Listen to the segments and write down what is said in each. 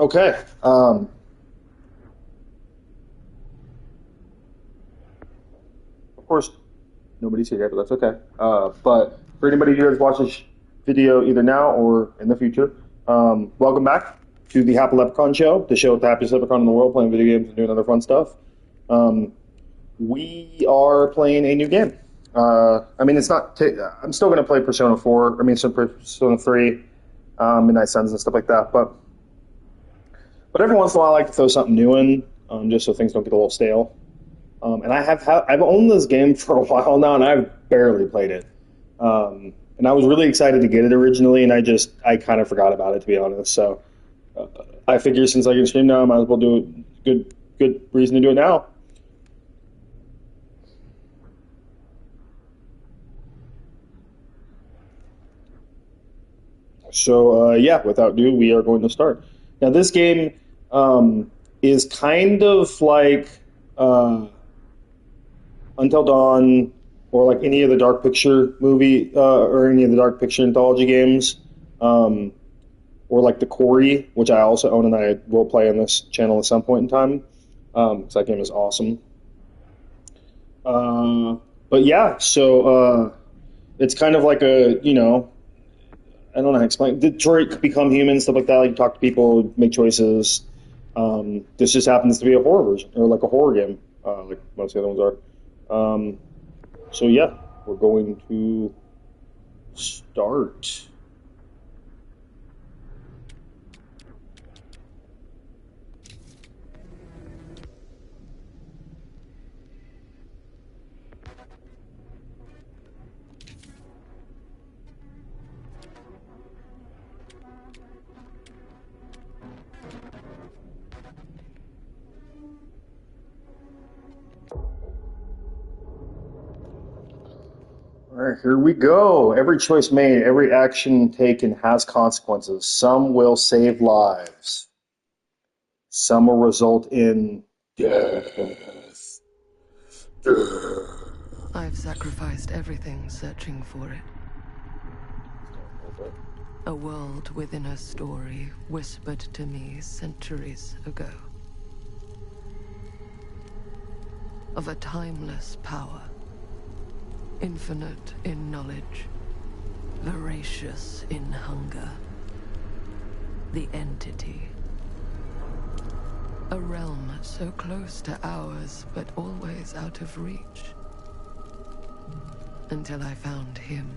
Okay. Of course, nobody's here, but that's okay. But for anybody here that's watching this video either now or in the future, welcome back to the Happy Leprechaun Show, the show with the happiest leprechaun in the world, playing video games and doing other fun stuff. Um, we are playing a new game. I mean, it's not. I'm still going to play Persona 4. I mean, some Persona 3, Midnight Suns and stuff like that. But every once in a while, I like to throw something new in, just so things don't get a little stale. And I've owned this game for a while now, and I've barely played it. And I was really excited to get it originally, and I kind of forgot about it, to be honest. So I figure since I can stream now, I might as well do it. Good reason to do it now. So yeah, without ado, we are going to start. Now this game is kind of like Until Dawn, or like any of the Dark Picture movie or any of the Dark Picture anthology games, or like the Quarry, which I also own and I will play on this channel at some point in time. So that game is awesome. Uh, but yeah, so it's kind of like I don't know how to explain. Detroit become human, stuff like that. Like you talk to people, make choices. This just happens to be a horror version, or like a horror game, like most of the other ones are. So yeah, we're going to start. All right, here we go. Every choice made, every action taken has consequences. Some will save lives. Some will result in death. I've sacrificed everything searching for it. A world within a story whispered to me centuries ago. Of a timeless power, infinite in knowledge, voracious in hunger. The Entity. A realm so close to ours, but always out of reach. Until I found him.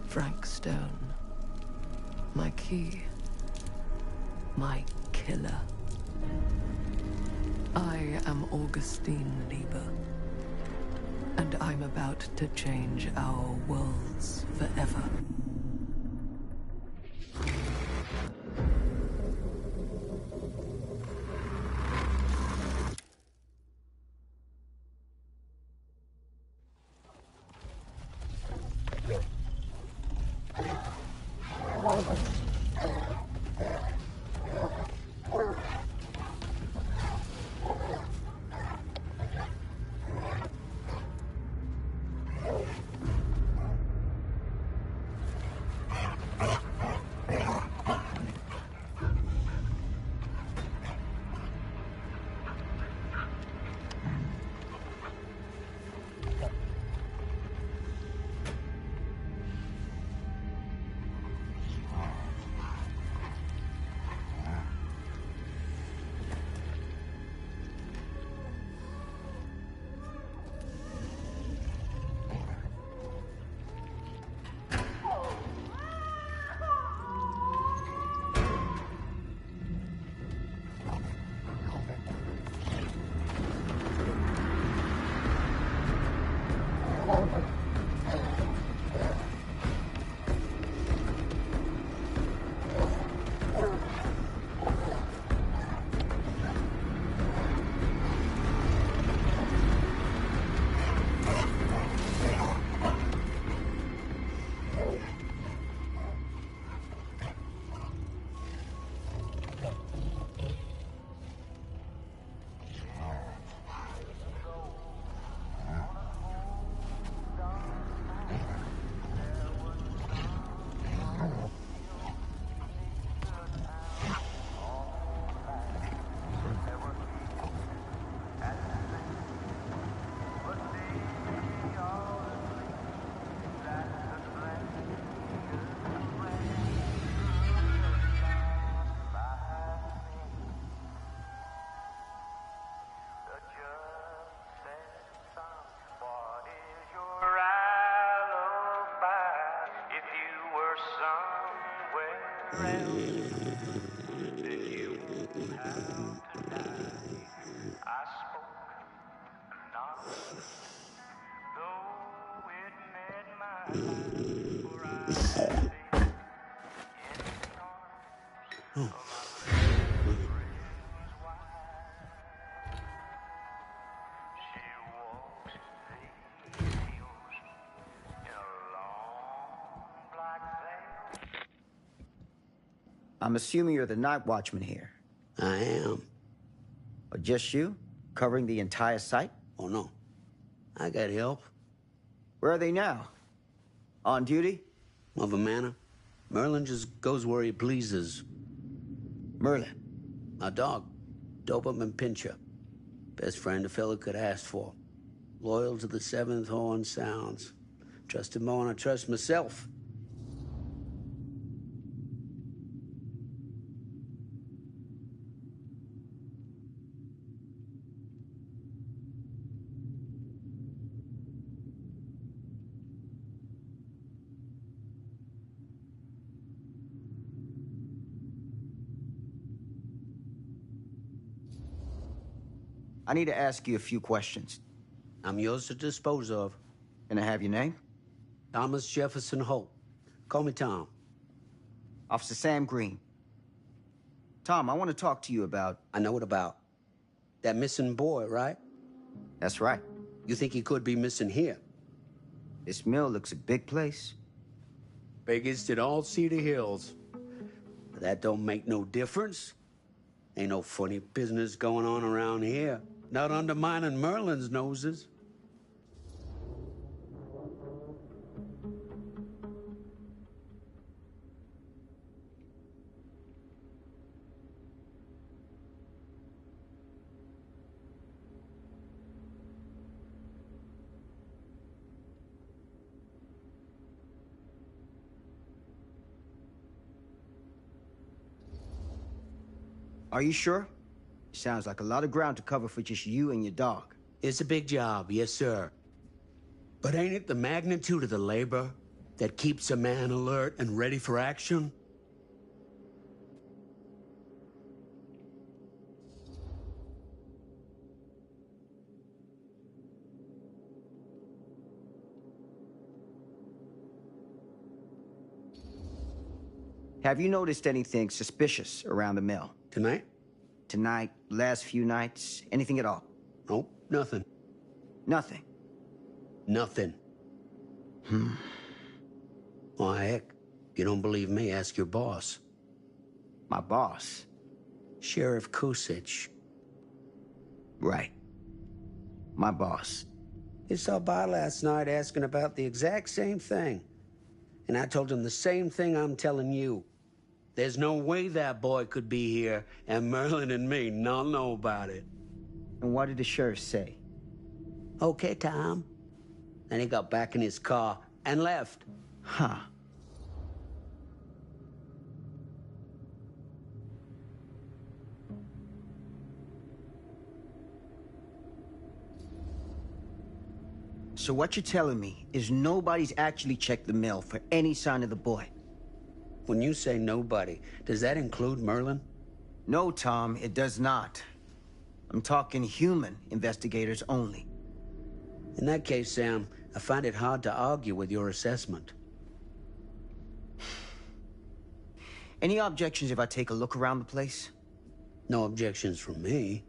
Frank Stone. My key. My killer. I am Augustine Lieber. And I'm about to change our worlds forever. I'm assuming you're the night watchman here. I am. Or just you? Covering the entire site? Oh, no. I got help. Where are they now? On duty? Of a manner. Merlin just goes where he pleases. Merlin. My dog. Doberman Pinscher. Best friend a fella could ask for. Loyal to the seventh horn sounds. Trust him more than I trust myself. I need to ask you a few questions. I'm yours to dispose of. Can I have your name? Thomas Jefferson Holt. Call me Tom. Officer Sam Green. Tom, I want to talk to you about... I know what about. That missing boy, right? That's right. You think he could be missing here? This mill looks a big place. Biggest in all Cedar Hills. But that don't make no difference. Ain't no funny business going on around here. Not undermining Merlin's noses. Are you sure? Sounds like a lot of ground to cover for just you and your dog. It's a big job, yes, sir. But ain't it the magnitude of the labor that keeps a man alert and ready for action? Have you noticed anything suspicious around the mill? Tonight? Tonight, last few nights, anything at all? Nope, nothing. Nothing. Nothing. Well, heck, if you don't believe me, ask your boss. My boss? Sheriff Kusich. Right. My boss. He stopped by last night asking about the exact same thing. And I told him the same thing I'm telling you. There's no way that boy could be here, and Merlin and me not know about it. And what did the sheriff say? Okay, Tom. Then he got back in his car and left. Huh. So what you're telling me is nobody's actually checked the mill for any sign of the boy? When you say nobody, does that include Merlin? No, Tom, it does not. I'm talking human investigators only. In that case, Sam, I find it hard to argue with your assessment. Any objections if I take a look around the place? No objections from me.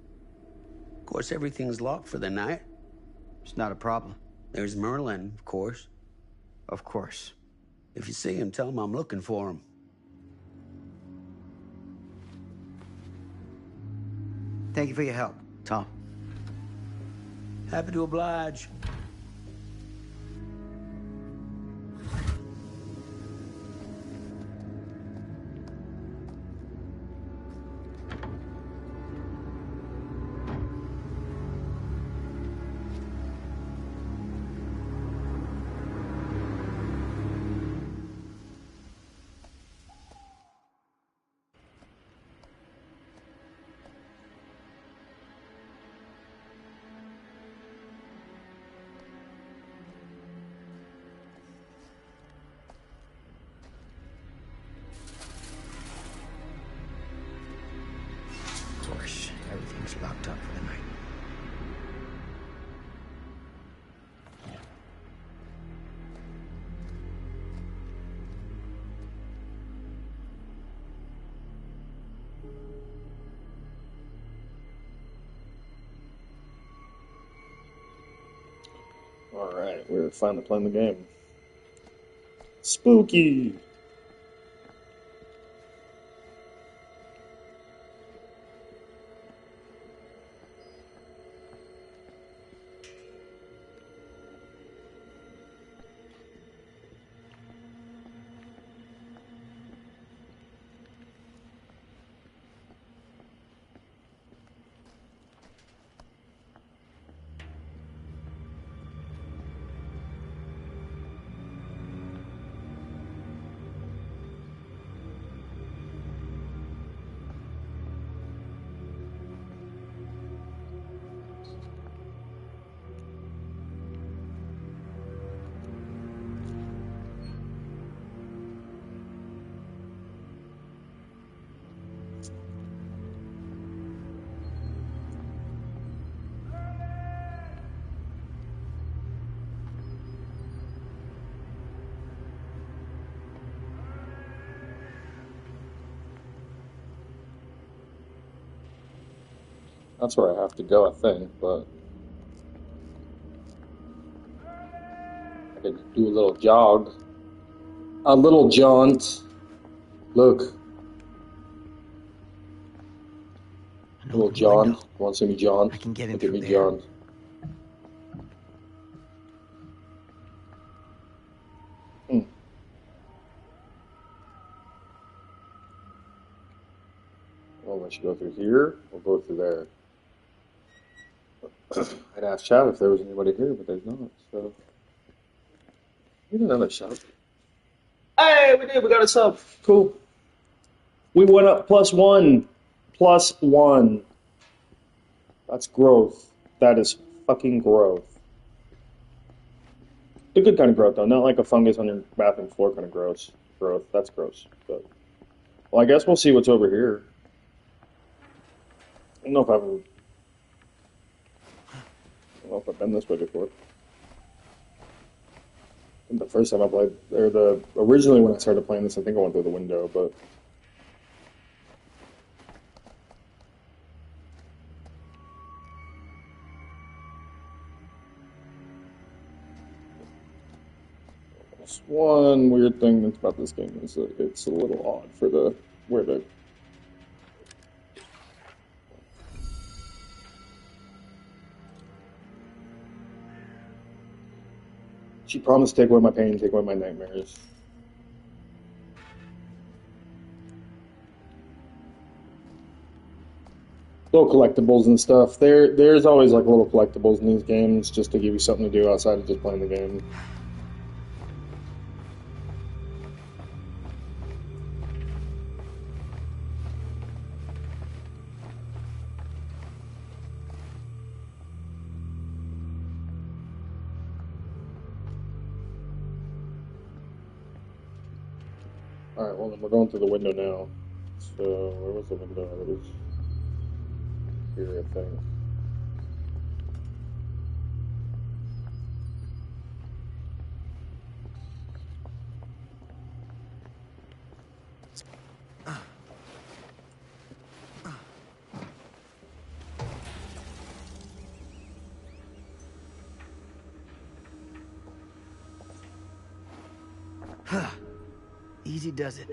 Of course, everything's locked for the night. It's not a problem. There's Merlin, of course. Of course. If you see him, tell him I'm looking for him. Thank you for your help, Tom. Happy to oblige. everything's locked up for the night. Alright, we're finally playing the game. Spooky! That's where I have to go, I think, but I could do a little jog. A little jaunt. Look. A little jaunt. Want to see me jaunt? I can get in Look at through me there. jaunt. Oh, I should go through here or go through there. I'd ask Chad if there was anybody here, but there's not, so. We need another sub. Hey, we did. We got a sub. Cool. We went up +1. +1. That's growth. That is fucking growth. The good kind of growth, though. Not like a fungus on your bathroom floor kind of gross. Growth. That's gross. But, well, I guess we'll see what's over here. I don't know if I've been this way before. I think the first time I played, or originally when I started playing this, I think I went through the window, but. There's one weird thing that's about this game is that it's a little odd for where the. She promised to take away my pain, take away my nightmares. Little collectibles and stuff. There's always like little collectibles in these games just to give you something to do outside of just playing the game. Alright, well then we're going through the window now. So, where was the window? It was here, I think. Easy does it.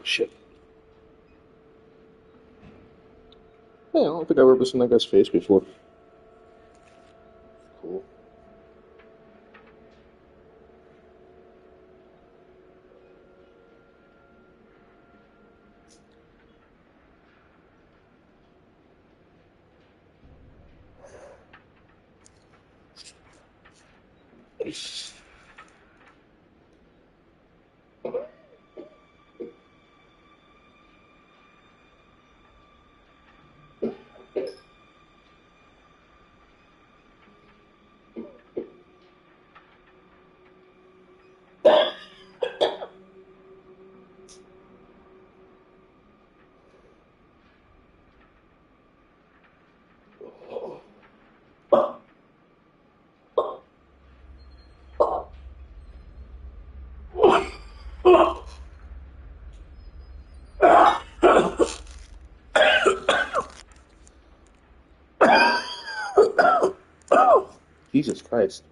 Shit. Hey, I don't think I've ever seen that guy's face before. Cool. Jesus Christ.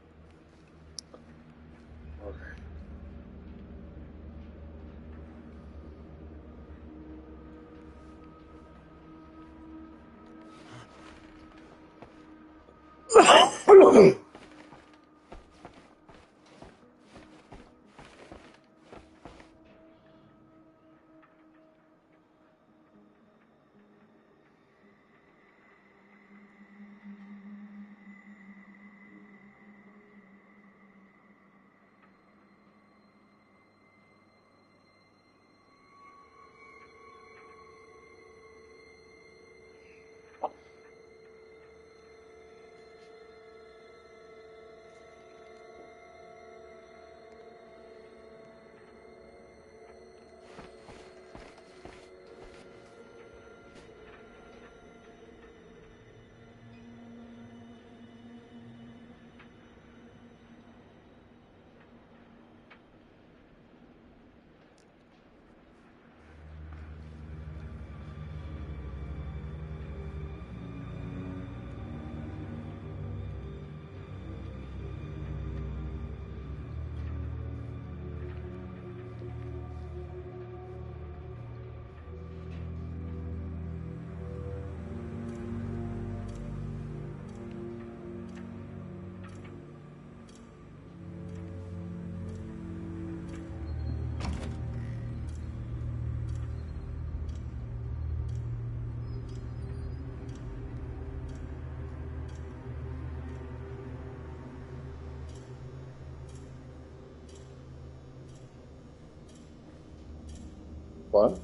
What?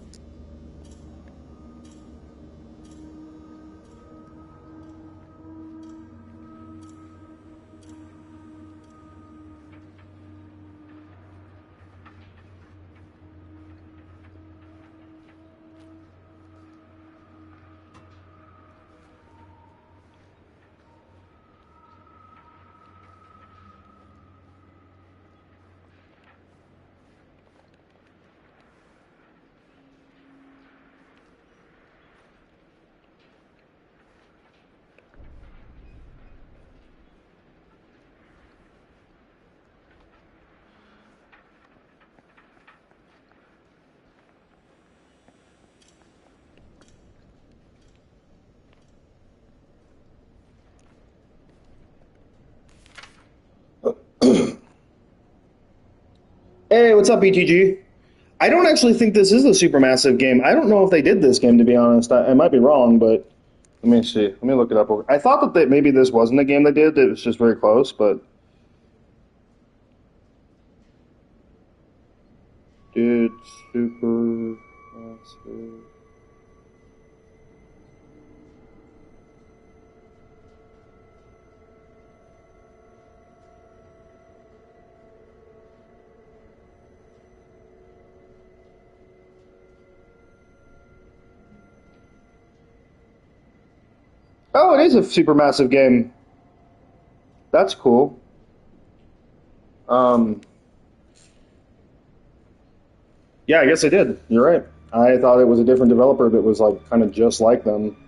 Hey, what's up, BTG? I don't actually think this is a supermassive game. I don't know if they did this game, to be honest. I might be wrong, but let me see. Let me look it up. I thought that maybe this wasn't a game they did. It was just very close, but did supermassive? Oh, it is a supermassive game. That's cool. Um, yeah, I guess I did. You're right. I thought it was a different developer that was like kind of just like them.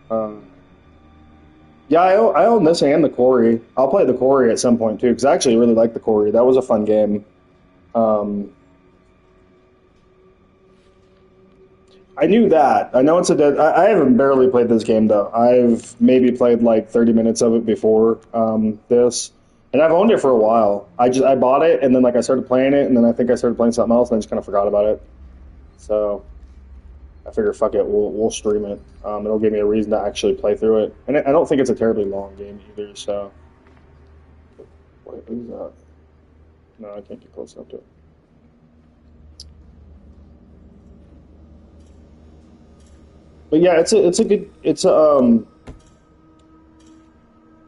Yeah, I own this and the Quarry. I'll play the Quarry at some point too, because I actually really like the Quarry. That was a fun game. Um, I knew that. I know it's a dead. I haven't barely played this game though. I've maybe played like 30 minutes of it before this, and I've owned it for a while. I bought it and then like I started playing it, and then I think I started playing something else, and I just kind of forgot about it. So I figure, fuck it, we'll stream it. It'll give me a reason to actually play through it, and I don't think it's a terribly long game either. So what is that? No, I can't get close enough to it. But yeah, it's a good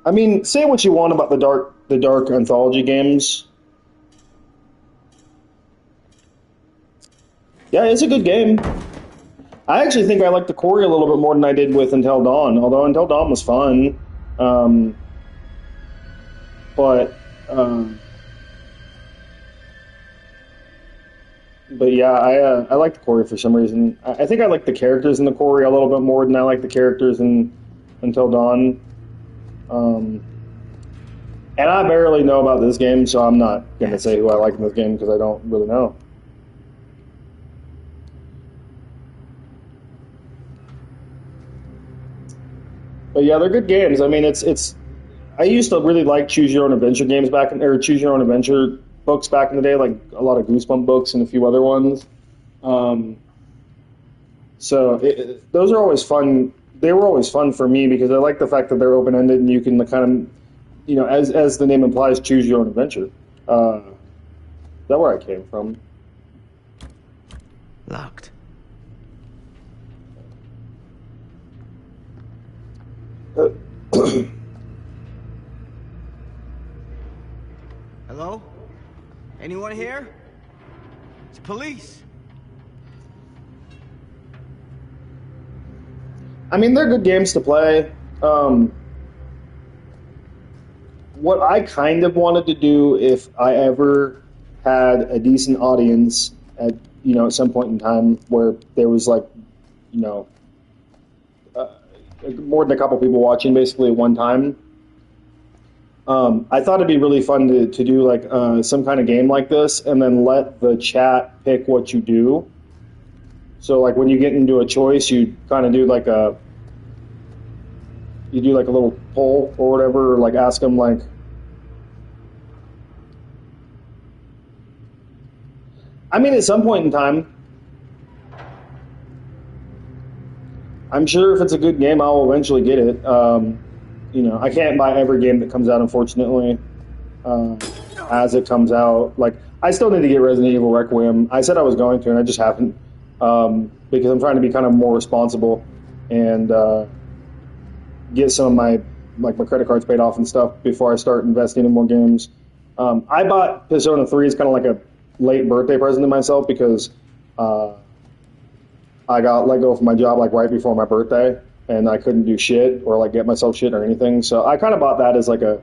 I mean, say what you want about the dark anthology games. Yeah, it's a good game. I actually think I like the Quarry a little bit more than I did with Until Dawn, although Until Dawn was fun. Um, but um, but yeah, I like the Quarry for some reason. I think I like the characters in the Quarry a little bit more than I like the characters in Until Dawn. Um, and I barely know about this game, so I'm not gonna say who I like in this game because I don't really know. But yeah, they're good games. I mean, it's. I used to really like choose your own adventure games back in, or choose your own adventure books back in the day, like a lot of Goosebump books and a few other ones. Um, so those are always fun. They were always fun for me because I like the fact that they're open ended and you can kind of, as the name implies, choose your own adventure. Is that where I came from? Locked. Hello? Anyone here? It's police. I mean, they're good games to play. What I kind of wanted to do if I ever had a decent audience at some point in time where there was like you know uh, more than a couple people watching basically at one time. I thought it'd be really fun to do like some kind of game like this and then let the chat pick what you do. So like when you get into a choice, you kind of do like a little poll or whatever, or like ask them like, I mean, at some point in time, I'm sure if it's a good game, I'll eventually get it. I can't buy every game that comes out, unfortunately, as it comes out. Like, I still need to get Resident Evil Requiem. I said I was going to, and I just haven't, because I'm trying to be kind of more responsible and get some of my credit cards paid off and stuff before I start investing in more games. I bought Persona 3 as kind of like a late birthday present to myself because I got let go from my job like right before my birthday, and I couldn't do shit or like get myself shit or anything. So I kind of bought that as like a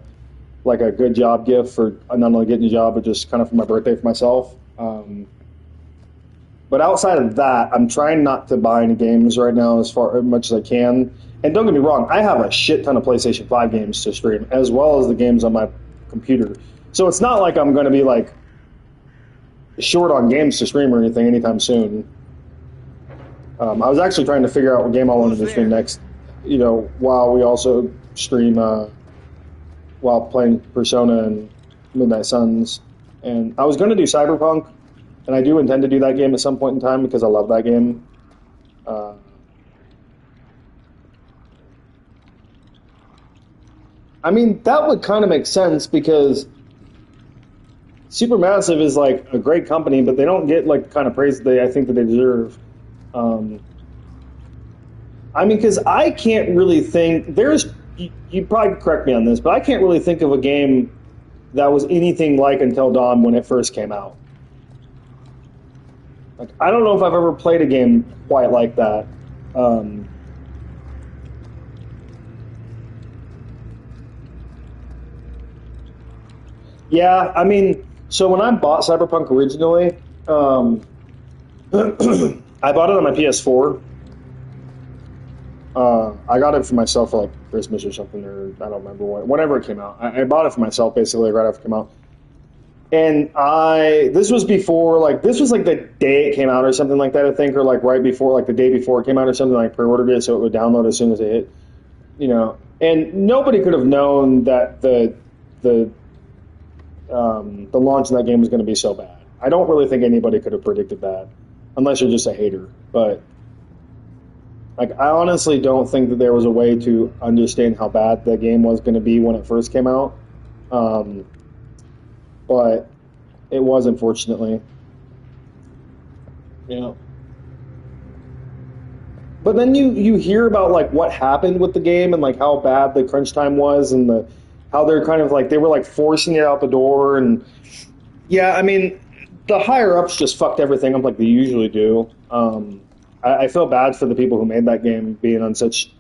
good job gift for not only getting a job but just kind of for my birthday for myself. But outside of that, I'm trying not to buy any games right now as much as I can. And don't get me wrong, I have a shit ton of PlayStation 5 games to stream as well as the games on my computer. So it's not like I'm going to be like short on games to stream or anything anytime soon. I was actually trying to figure out what game I wanted to stream next, while we also stream while playing Persona and Midnight Suns. And I was going to do Cyberpunk, and I do intend to do that game at some point in time because I love that game. I mean, that would kind of make sense because Supermassive is like a great company, but they don't get like the kind of praise that I think that they deserve. I mean, because I can't really think you probably correct me on this, but I can't really think of a game that was anything like Until Dawn when it first came out. Like, I don't know if I've ever played a game quite like that. Yeah, I mean, so when I bought Cyberpunk originally, I bought it on my PS4. I got it for myself for like Christmas or something, or I don't remember whenever it came out. I bought it for myself basically right after it came out. And this was like the day it came out or something like that, I think, or like right before, like the day before it came out or something. I pre-ordered it so it would download as soon as it hit, And nobody could have known that the launch of that game was going to be so bad. I don't really think anybody could have predicted that, unless you're just a hater. But like, I honestly don't think that there was a way to understand how bad the game was going to be when it first came out. But it was, unfortunately. But then you hear about like what happened with the game and like how bad the crunch time was and the how they're kind of like they were like forcing it out the door and yeah, I mean the higher ups just fucked everything up like they usually do. I feel bad for the people who made that game being on such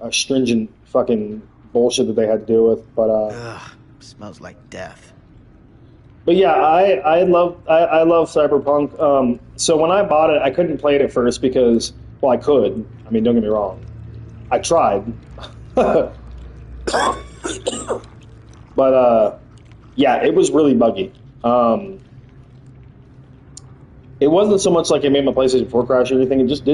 a stringent fucking bullshit that they had to deal with. Ugh, smells like death. But yeah, I love Cyberpunk. So when I bought it, I couldn't play it at first because well, I could. I mean, don't get me wrong. I tried. But yeah, it was really buggy. It wasn't so much like it made my PlayStation 4 crash or anything. It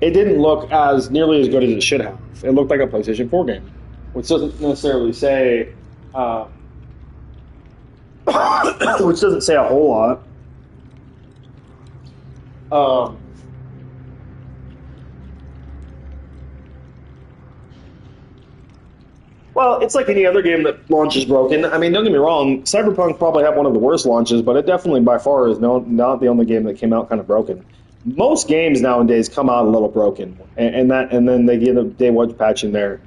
didn't look as nearly as good as it should have. It looked like a PlayStation 4 game, which doesn't necessarily say which doesn't say a whole lot. Well, it's like any other game that launches broken. I mean, don't get me wrong, Cyberpunk probably had one of the worst launches, but it definitely by far is not the only game that came out kind of broken. Most games nowadays come out a little broken, and then they get a day one patch in there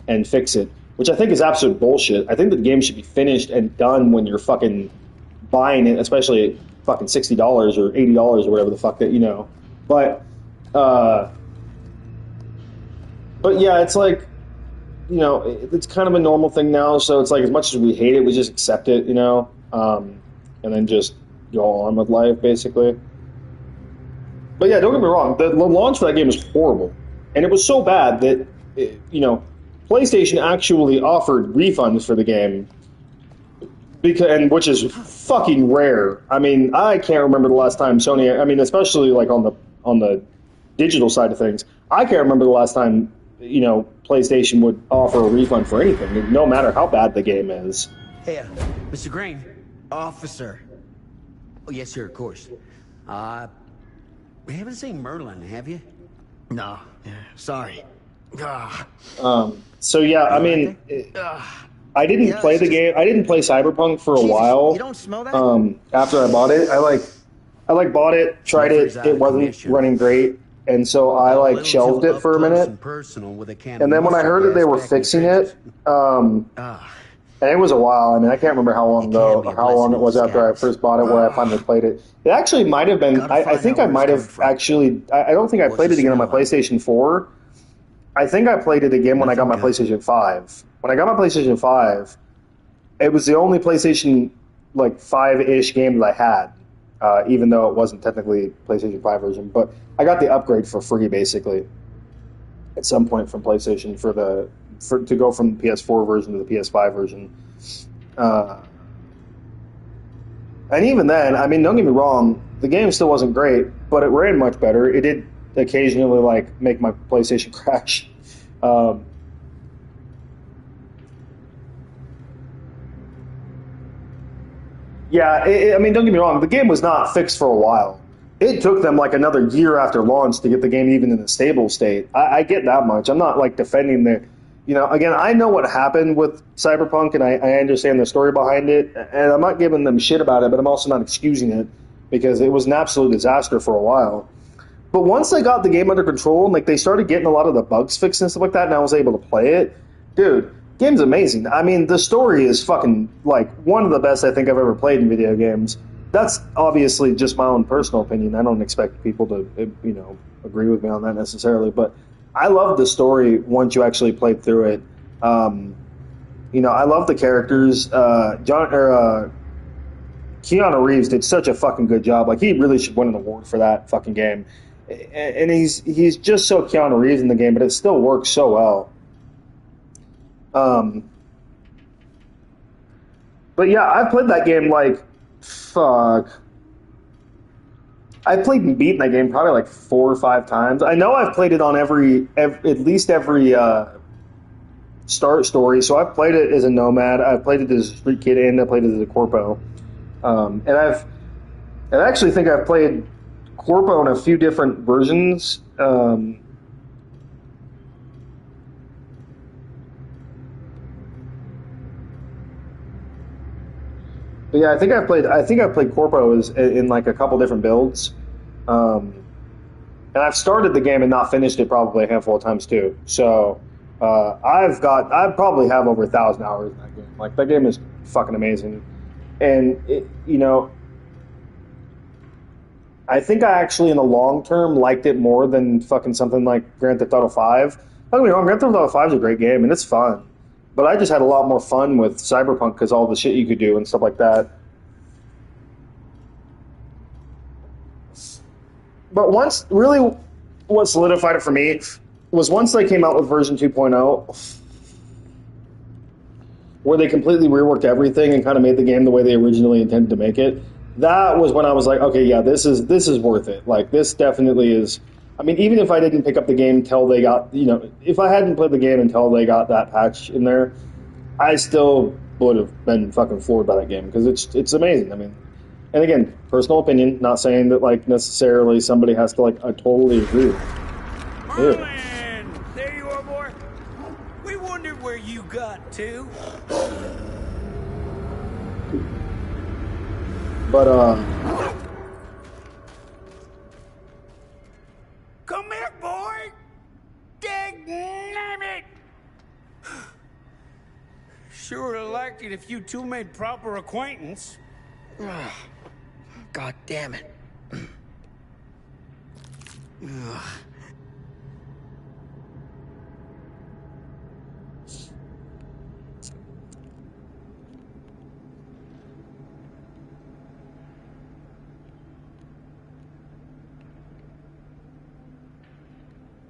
and fix it, which I think is absolute bullshit. I think that the game should be finished and done when you're fucking buying it, especially at fucking $60 or $80 or whatever the fuck that you know. But yeah, it's like. You know, it's kind of a normal thing now, so it's like as much as we hate it, we just accept it, you know, and then just go on with life, basically. But yeah, don't get me wrong, the launch for that game was horrible, and it was so bad that, you know, PlayStation actually offered refunds for the game, which is fucking rare. I mean, I can't remember the last time Sony, I mean, especially like on the digital side of things, I can't remember the last time, you know, PlayStation would offer a refund for anything, no matter how bad the game is. Hey, Mr. Green. Officer. Oh, yes, sir, of course. We haven't seen Merlin, have you? No. Yeah, sorry. So yeah, I mean, I didn't play the game. I didn't play Cyberpunk for a while. You don't smell that? After I bought it, I bought it, tried it. It wasn't running great. And so I like shelved it for a minute, and then when I heard that they were fixing it, and it was a while. I mean, I can't remember how long it was after I first bought it where I finally played it. It actually might have been. I think I might have actually. I don't think I played it again on my PlayStation 4. I think I played it again when I got my PlayStation 5. When I got my PlayStation 5, it was the only PlayStation like 5-ish game that I had. Even though it wasn't technically PlayStation 5 version, but I got the upgrade for free basically at some point from PlayStation to go from the PS4 version to the PS5 version. And even then, I mean, don't get me wrong, the game still wasn't great, but it ran much better. It did occasionally like make my PlayStation crash. Yeah, I mean, don't get me wrong. The game was not fixed for a while. It took them like another year after launch to get the game even in a stable state. I get that much. I'm not like defending the, you know, again, I know what happened with Cyberpunk and I understand the story behind it. And I'm not giving them shit about it, but I'm also not excusing it because it was an absolute disaster for a while. But once they got the game under control and like they started getting a lot of the bugs fixed and stuff like that, and I was able to play it, dude. Game's amazing. I mean, the story is fucking, like, one of the best I think I've ever played in video games. That's obviously just my own personal opinion. I don't expect people to, you know, agree with me on that necessarily. But I love the story once you actually played through it. You know, I love the characters. Keanu Reeves did such a fucking good job. Like, he really should win an award for that fucking game. And he's just so Keanu Reeves in the game, but it still works so well. But yeah, I've played that game like, fuck. I've played and beaten that game probably like 4 or 5 times. I know I've played it on at least every start story. So I've played it as a nomad. I've played it as a street kid, and I played it as a corpo. And I actually think I've played corpo in a few different versions. But yeah, I think I played Corpo in like a couple different builds. and I've started the game and not finished it probably a handful of times too. So I probably have over 1,000 hours in that game. Like that game is fucking amazing, and I think I actually in the long term liked it more than fucking something like Grand Theft Auto 5. Don't get me wrong, Grand Theft Auto 5 is a great game and it's fun, but I just had a lot more fun with Cyberpunk because all the shit you could do and stuff like that. But what solidified it for me was once they came out with version 2.0, where they completely reworked everything and kind of made the game the way they originally intended to make it. That was when I was like, okay, yeah, this is worth it. Like, this definitely is. I mean, even if I didn't pick up the game until they got, if I hadn't played the game until they got that patch in there, I still would have been fucking floored by that game because it's amazing. I mean, and again, personal opinion, not saying that like necessarily somebody has to like I totally agree with. Merlin! There you are, boy. We wondered where you got to. But Come here, boy! Dang it! Sure would have liked it if you two made proper acquaintance. God damn it.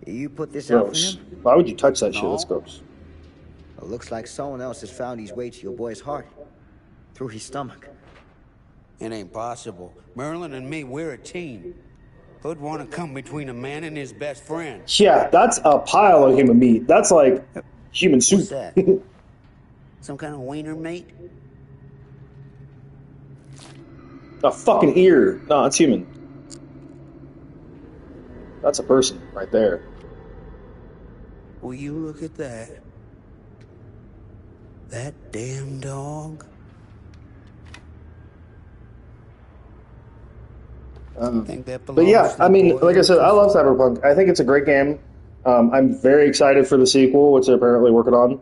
You put this out for gross. him? Why would you touch that shit? No. That's gross. It looks like someone else has found his way to your boy's heart. Through his stomach. It ain't possible. Merlin and me, we're a team. Who'd want to come between a man and his best friend? Yeah, that's a pile of human meat. That's like human soup. What's that? Some kind of wiener, mate? A fucking ear. No, it's human. That's a person right there. Will you look at that? That damn dog? Think that But belongs yeah, to the I mean, boy like I who said, I love took it? Cyberpunk. I think it's a great game. I'm very excited for the sequel, which they're apparently working on.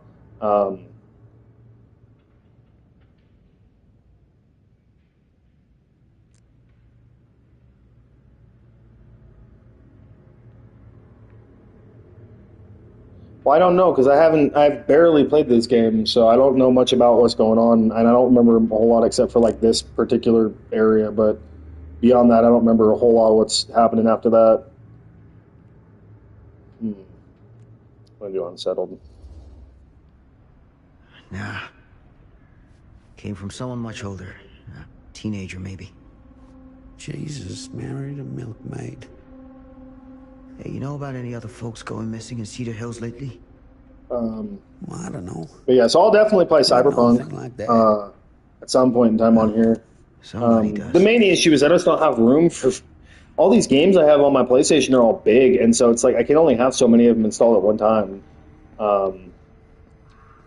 Well, I don't know because I've barely played this game, so I don't know much about what's going on, and I don't remember a whole lot except for like this particular area. But beyond that, I don't remember a whole lot of what's happening after that. I'm do unsettled. Nah. Came from someone much older. A teenager, maybe. Jesus married a milkmaid. Hey, you know about any other folks going missing in Cedar Hills lately? Well, I don't know. But yeah, so I'll definitely play Nothing Cyberpunk like that. at some point in time on here. Somebody does. The main issue is I just don't have room for all these games I have on my PlayStation are all big, and so it's like I can only have so many of them installed at one time.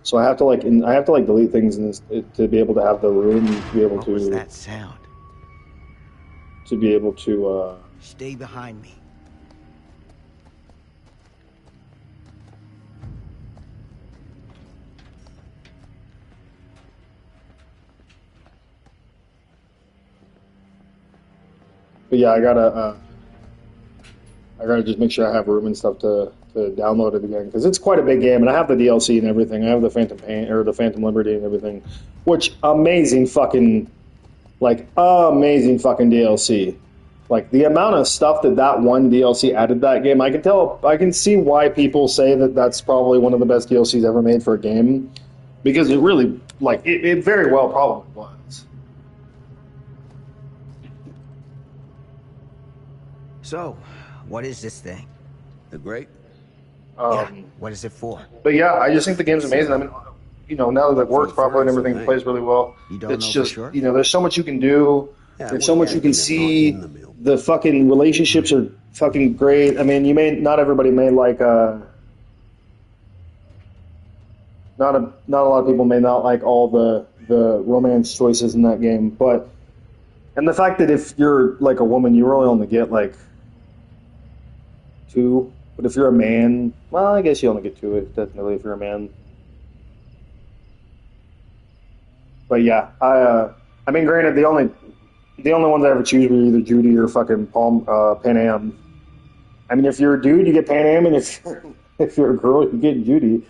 So I have to like delete things to be able to have the room to be able What was to that sound? Stay behind me. But yeah, I gotta just make sure I have room and stuff to download it again because it's quite a big game, and I have the DLC and everything. I have the Phantom Pain or the Phantom Liberty and everything, which amazing fucking DLC. Like the amount of stuff that one DLC added to that game, I can see why people say that that's probably one of the best DLCs ever made for a game because it really it very well probably was. So, what is this thing? The great? Yeah, what is it for? But yeah, I just think the game's amazing. I mean, now that it works properly and everything plays really well, You don't it's know for just, sure? there's so much you can do. Yeah, There's so much you can not see. in the mill. The fucking relationships are fucking great. I mean, not everybody may like, not a lot of people may not like all the romance choices in that game, and the fact that if you're like a woman, you really only get like 2. But if you're a man, well, I guess you only get 2, technically, if you're a man. But yeah, I mean, granted, the only ones I ever choose were either Judy or fucking Pan Am. I mean, if you're a dude, you get Pan Am, and if you're a girl, you get Judy.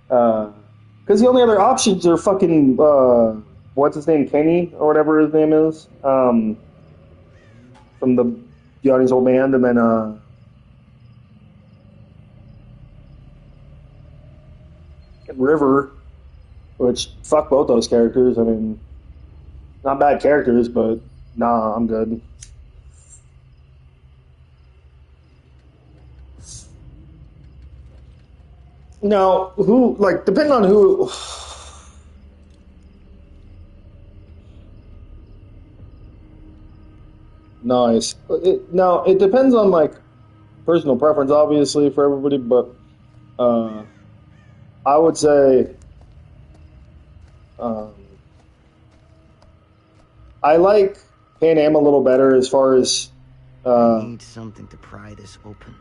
Because the only other options are fucking what's his name, Kenny or whatever his name is, from the Johnny's Old Band, and then River, which fuck both those characters. I mean, not bad characters, but nah, I'm good. Now, who, like, depending on who. Nice. Now, it depends on, like, personal preference, obviously, for everybody, but I would say I like Pan Am a little better as far as I need something to pry this open.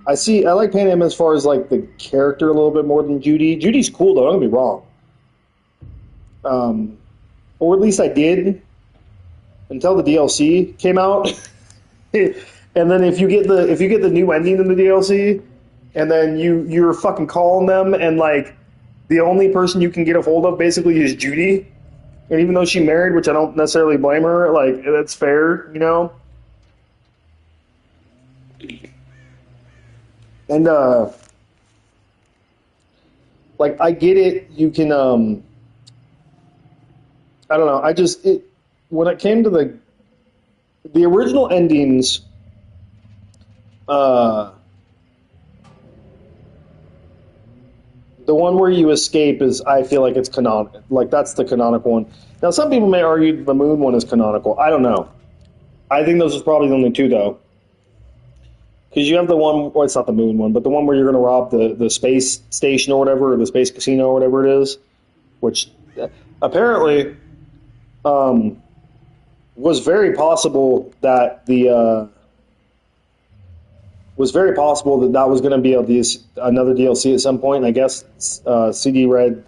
I like Pan Am as far as like the character a little bit more than Judy. Judy's cool though, don't get me wrong. Or at least I did until the DLC came out. And then if you get the new ending in the DLC, and then you're fucking calling them, and like the only person you can get a hold of basically is Judy. And even though she married, which I don't necessarily blame her, like that's fair, you know. And like I get it, you can I don't know, when it came to the original endings, the one where you escape is, I feel like it's canonical. Like, that's the canonical one. Now, some people may argue the moon one is canonical. I don't know. I think those are probably the only two, though. Because you have the one, well, it's not the moon one, but the one where you're going to rob the space station or whatever, or the space casino or whatever it is, which apparently was very possible that that was going to be another DLC at some point. And I guess CD Red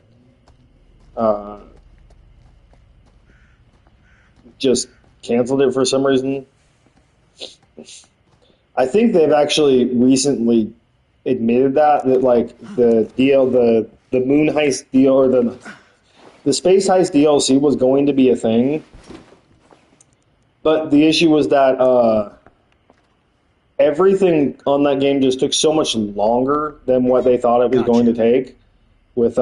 just canceled it for some reason. I think they've actually recently admitted that like the moon heist deal, or the space heist DLC was going to be a thing, but the issue was that everything on that game just took so much longer than what they thought it was going to take. With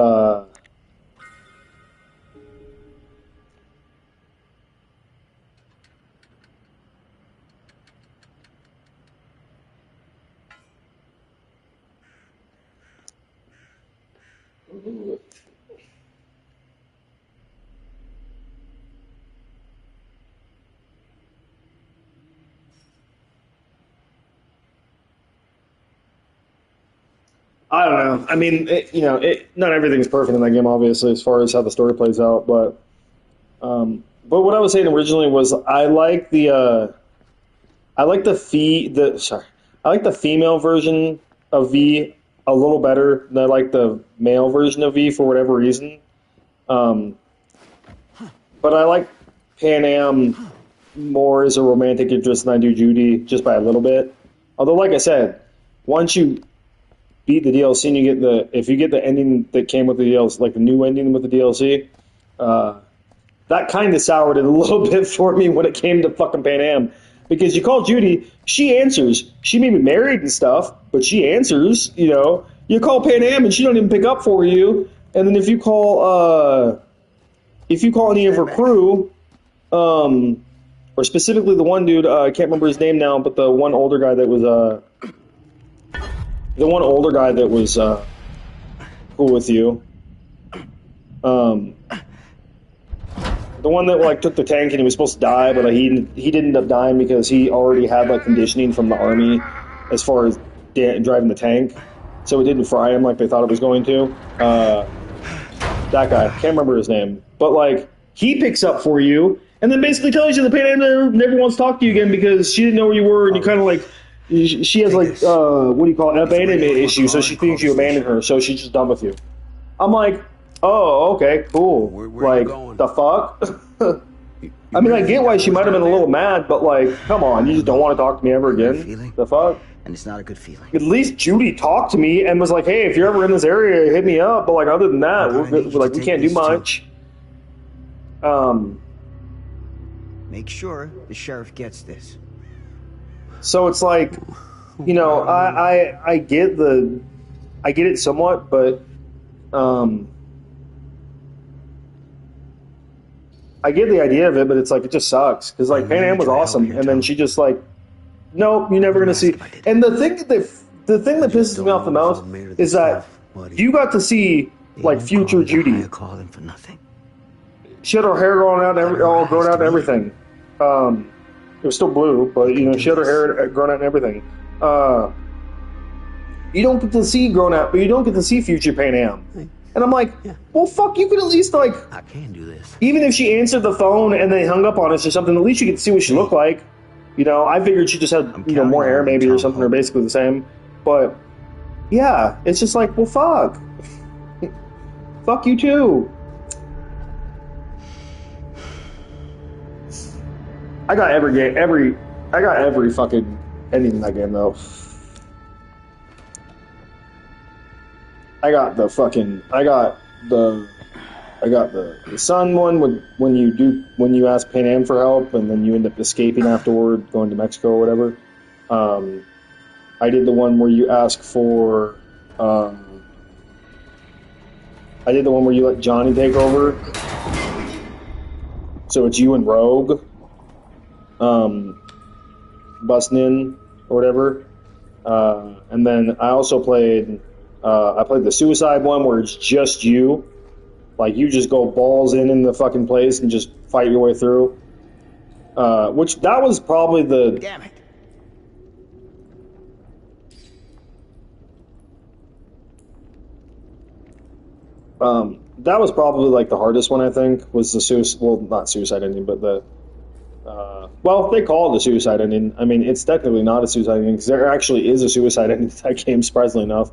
I don't know. I mean, not everything's perfect in that game, obviously, as far as how the story plays out. But what I was saying originally was I like the female version of V a little better than I like the male version of V for whatever reason. But I like Pan Am more as a romantic interest than I do Judy, just by a little bit. Although, like I said, once you beat the DLC and if you get the ending that came with the DLC, like the new ending with the DLC, that kind of soured it a little bit for me when it came to fucking Pan Am. Because you call Judy, she answers. She may be married and stuff, but she answers, you know. You call Pan Am and she don't even pick up for you. And then if you call any of her crew, or specifically the one dude, I can't remember his name now, but the one older guy that was cool with you. The one that like took the tank and he was supposed to die, but he didn't end up dying because he already had like conditioning from the army as far as driving the tank, so it didn't fry him like they thought it was going to. That guy, can't remember his name, but like he picks up for you and then basically tells you the Pan Am never wants to talk to you again because she didn't know where you were, and you kind of like she has like what do you call it, an abandonment issue, so she thinks you abandoned her, so she's just done with you. I'm like, oh, okay, cool. Where you like going? the fuck. I mean, I get why she might have been a little mad, but like, come on, you just don't want to talk to me ever again. Feeling? The fuck. And it's not a good feeling. At least Judy talked to me and was like, hey, if you're ever in this area, hit me up. But like, other than that, we're like, we can't do much. Make sure the sheriff gets this. So it's like, you know, I get it somewhat, but I get the idea of it, but it's like, it just sucks because like Pan Am was awesome, and then she just like, nope, you're never gonna see. And the thing that pisses me off the most is that you got to see like future Judy. Calling for nothing. She had her hair growing out, all grown out and everything. It was still blue, but you know, she had her hair grown out and everything. You don't get to see grown out, but you don't get to see future Pan Am. And I'm like, well, fuck, you could at least like, I can do this. even if she answered the phone and they hung up on us or something, at least you get to see what she looked like. You know, I figured she just had, you know, more hair maybe or something, or basically the same. But yeah, it's just like, well, fuck. Fuck you too. I got every fucking ending in that game though. I got the sun one when you ask Pan Am for help and then you end up escaping afterward, going to Mexico or whatever. I did the one where you ask for I did the one where you let Johnny take over. So it's you and Rogue busting in or whatever. And then I also played the suicide one where it's just you. Like, you just go balls in the fucking place and just fight your way through. Which, that was probably the... Damn it. That was probably, like, the hardest one, I think, was the suicide... Well, not suicide ending, but the... well, they call it the suicide ending. I mean, it's technically not a suicide ending, because there actually is a suicide ending to that game, surprisingly enough.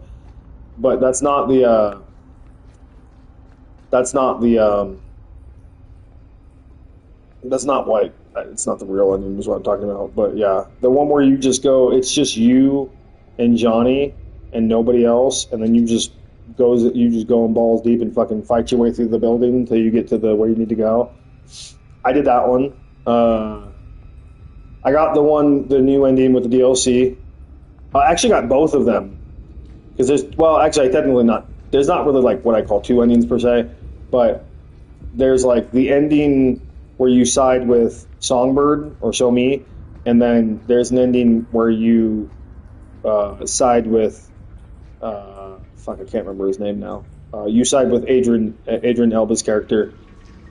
But that's not the... That's not what... It's not the real ending, is what I'm talking about. But, yeah, the one where you just go... It's just you and Johnny and nobody else, and then you just go in balls deep and fucking fight your way through the building until you get to where you need to go. I did that one. I got the new ending with the DLC. I actually got both of them. Because technically not. There's not really like what I call two endings per se, but there's like the ending where you side with Songbird or So Me, and then there's an ending where you side with I can't remember his name now. You side with Adrian Elba's character,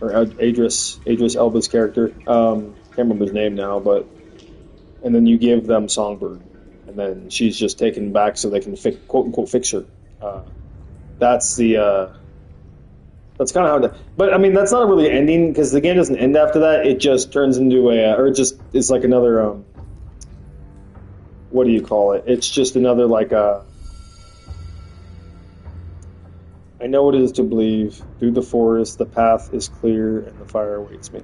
or Idris Elba's character. Can't remember his name now, and then you give them Songbird, and then she's just taken back so they can quote unquote fix her. That's kind of how. But I mean, that's not really an ending because the game doesn't end after that. It just turns into it's like another. What do you call it? It's just another like I know what it is to believe. Through the forest, the path is clear, and the fire awaits me.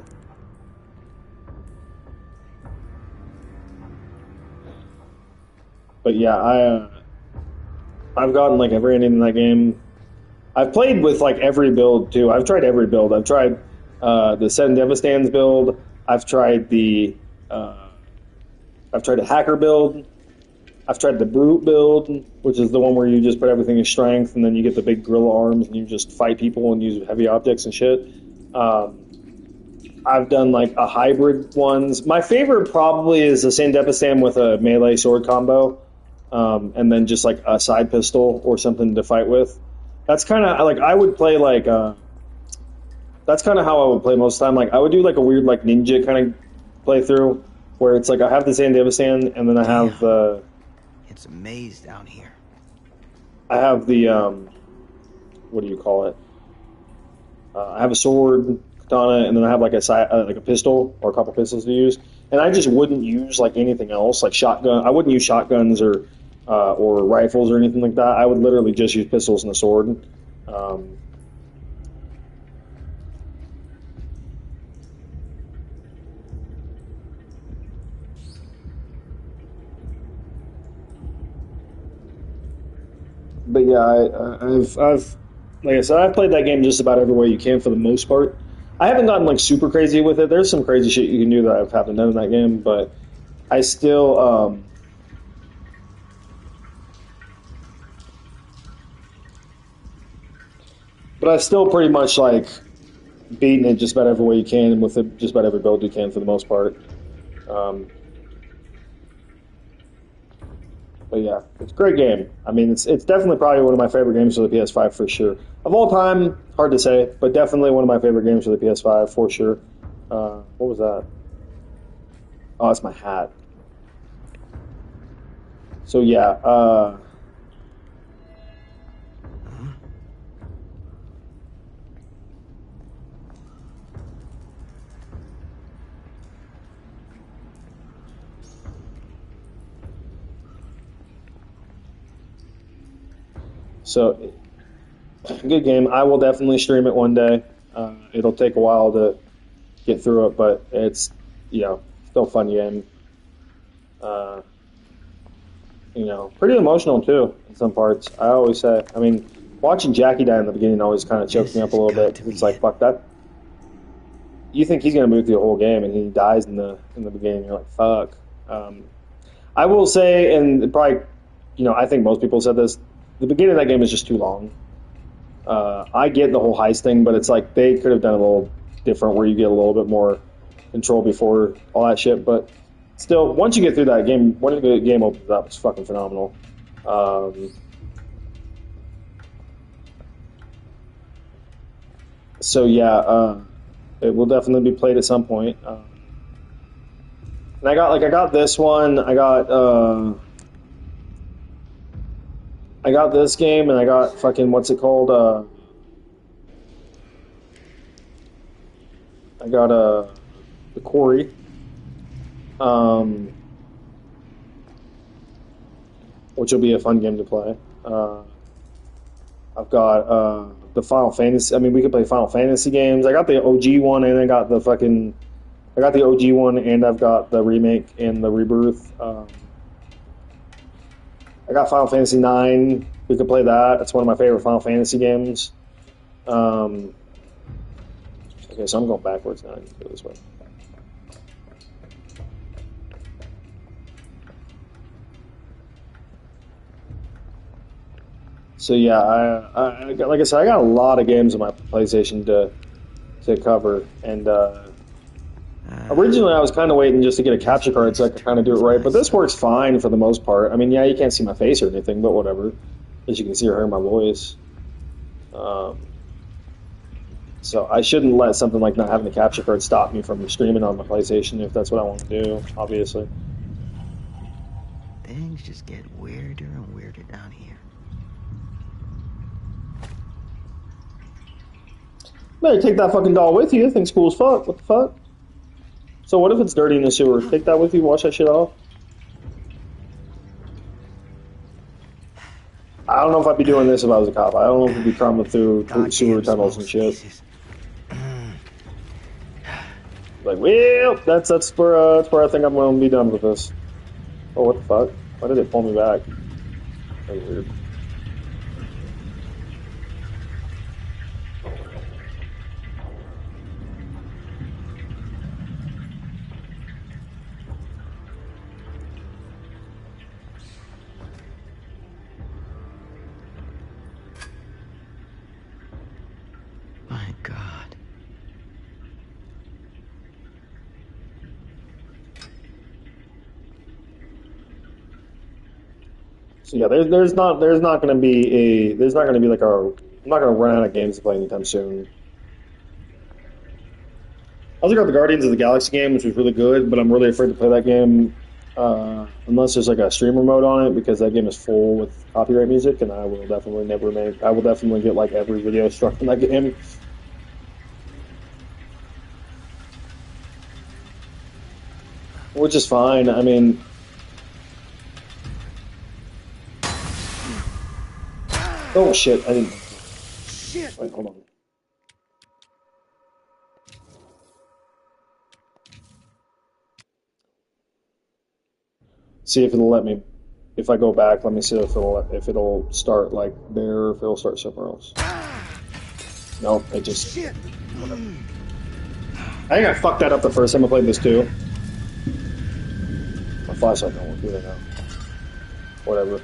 But yeah, I've gotten like every ending in that game. I've played with like every build too. I've tried every build. I've tried the Seven Devastans build. I've tried the hacker build. I've tried the brute build, which is the one where you just put everything in strength and then you get the big gorilla arms and you just fight people and use heavy objects and shit. I've done like a hybrid ones. My favorite probably is the Sandevistan with a melee sword combo, and then just like a side pistol or something to fight with. That's kind of like I would play like. That's kind of how I would play most of the time. Like I would do like a weird like ninja kind of playthrough where it's like I have the Sandevistan and then I have the. It's a maze down here. I have the what do you call it? I have a sword, katana, and then I have like a pistol or a couple pistols to use. and I just wouldn't use like anything else, like shotgun. I wouldn't use shotguns or rifles or anything like that. I would literally just use pistols and a sword. But yeah, I've like I said, I've played that game just about every way you can for the most part. I haven't gotten like super crazy with it. There's some crazy shit you can do that I haven't done in that game, but I still but I've still pretty much like beaten it just about every way you can and with it, just about every build you can for the most part. But yeah, it's a great game. I mean, it's definitely probably one of my favorite games for the PS5 for sure. Of all time, hard to say, but definitely one of my favorite games for the PS5 for sure. What was that? Oh, that's my hat. So yeah, so good game. I will definitely stream it one day. It'll take a while to get through it, but it's still a fun game. Pretty emotional too in some parts. I always say. I mean, watching Jackie die in the beginning always kind of chokes me up a little bit. It's like fuck that. You think he's gonna move through the whole game, and he dies in the beginning. You're like fuck. I will say, and probably, I think most people said this. The beginning of that game is just too long. I get the whole heist thing, but it's like they could have done a little different, where you get a little bit more control before all that shit. But still, once you get through that game, once the game opens up, it's fucking phenomenal. So yeah, it will definitely be played at some point. And I got this one. I got this game, and I got fucking what's it called? I got the Quarry. Which will be a fun game to play. I've got the Final Fantasy. I mean, we could play Final Fantasy games. I got the OG one, and I got the OG one, and I've got the remake and the rebirth. I got Final Fantasy 9. We could play that. That's one of my favorite Final Fantasy games. Okay, so I'm going backwards now. I can go this way. So yeah, I like I said, I got a lot of games on my PlayStation to cover, and originally I was kind of waiting just to get a capture card so I could kind of do it right, but this works fine for the most part. I mean, yeah, you can't see my face or anything, but whatever. As you can see or hear my voice. So I shouldn't let something like not having a capture card stop me from streaming on my PlayStation if that's what I want to do, obviously. Things just get weirder and weirder down here. Better take that fucking doll with you. That thing's cool as fuck. What the fuck? So what if it's dirty in the sewer? Take that with you, wash that shit off. I don't know if I'd be doing this if I was a cop. I don't know if I'd be crumbling through sewer tunnels and shit. Like, well, that's where I think I'm going to be done with this. Oh, what the fuck? Why did it pull me back? That's weird. My God. So yeah, there's not going to be like I'm not going to run out of games to play anytime soon. I also got the Guardians of the Galaxy game, which was really good, but I'm really afraid to play that game unless there's like a streamer mode on it, because that game is full with copyright music, and I will definitely get like every video struck from that game. which is fine. I mean, oh shit! I didn't. Shit! Wait, hold on. See if it'll let me. If I go back, let me see if it'll start like there, or if it'll start somewhere else. No, it just. Shit! I think I fucked that up the first time I played this too. My flashlight don't work either now. Whatever.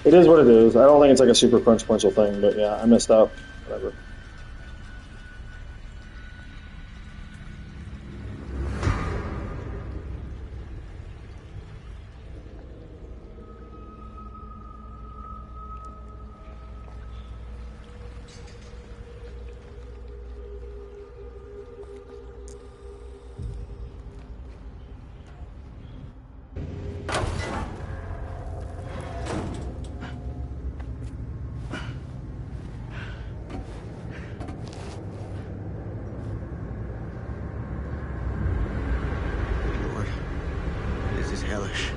It is what it is. I don't think it's like a super consequential thing, but yeah, I messed up. Whatever. Lord, this is hellish.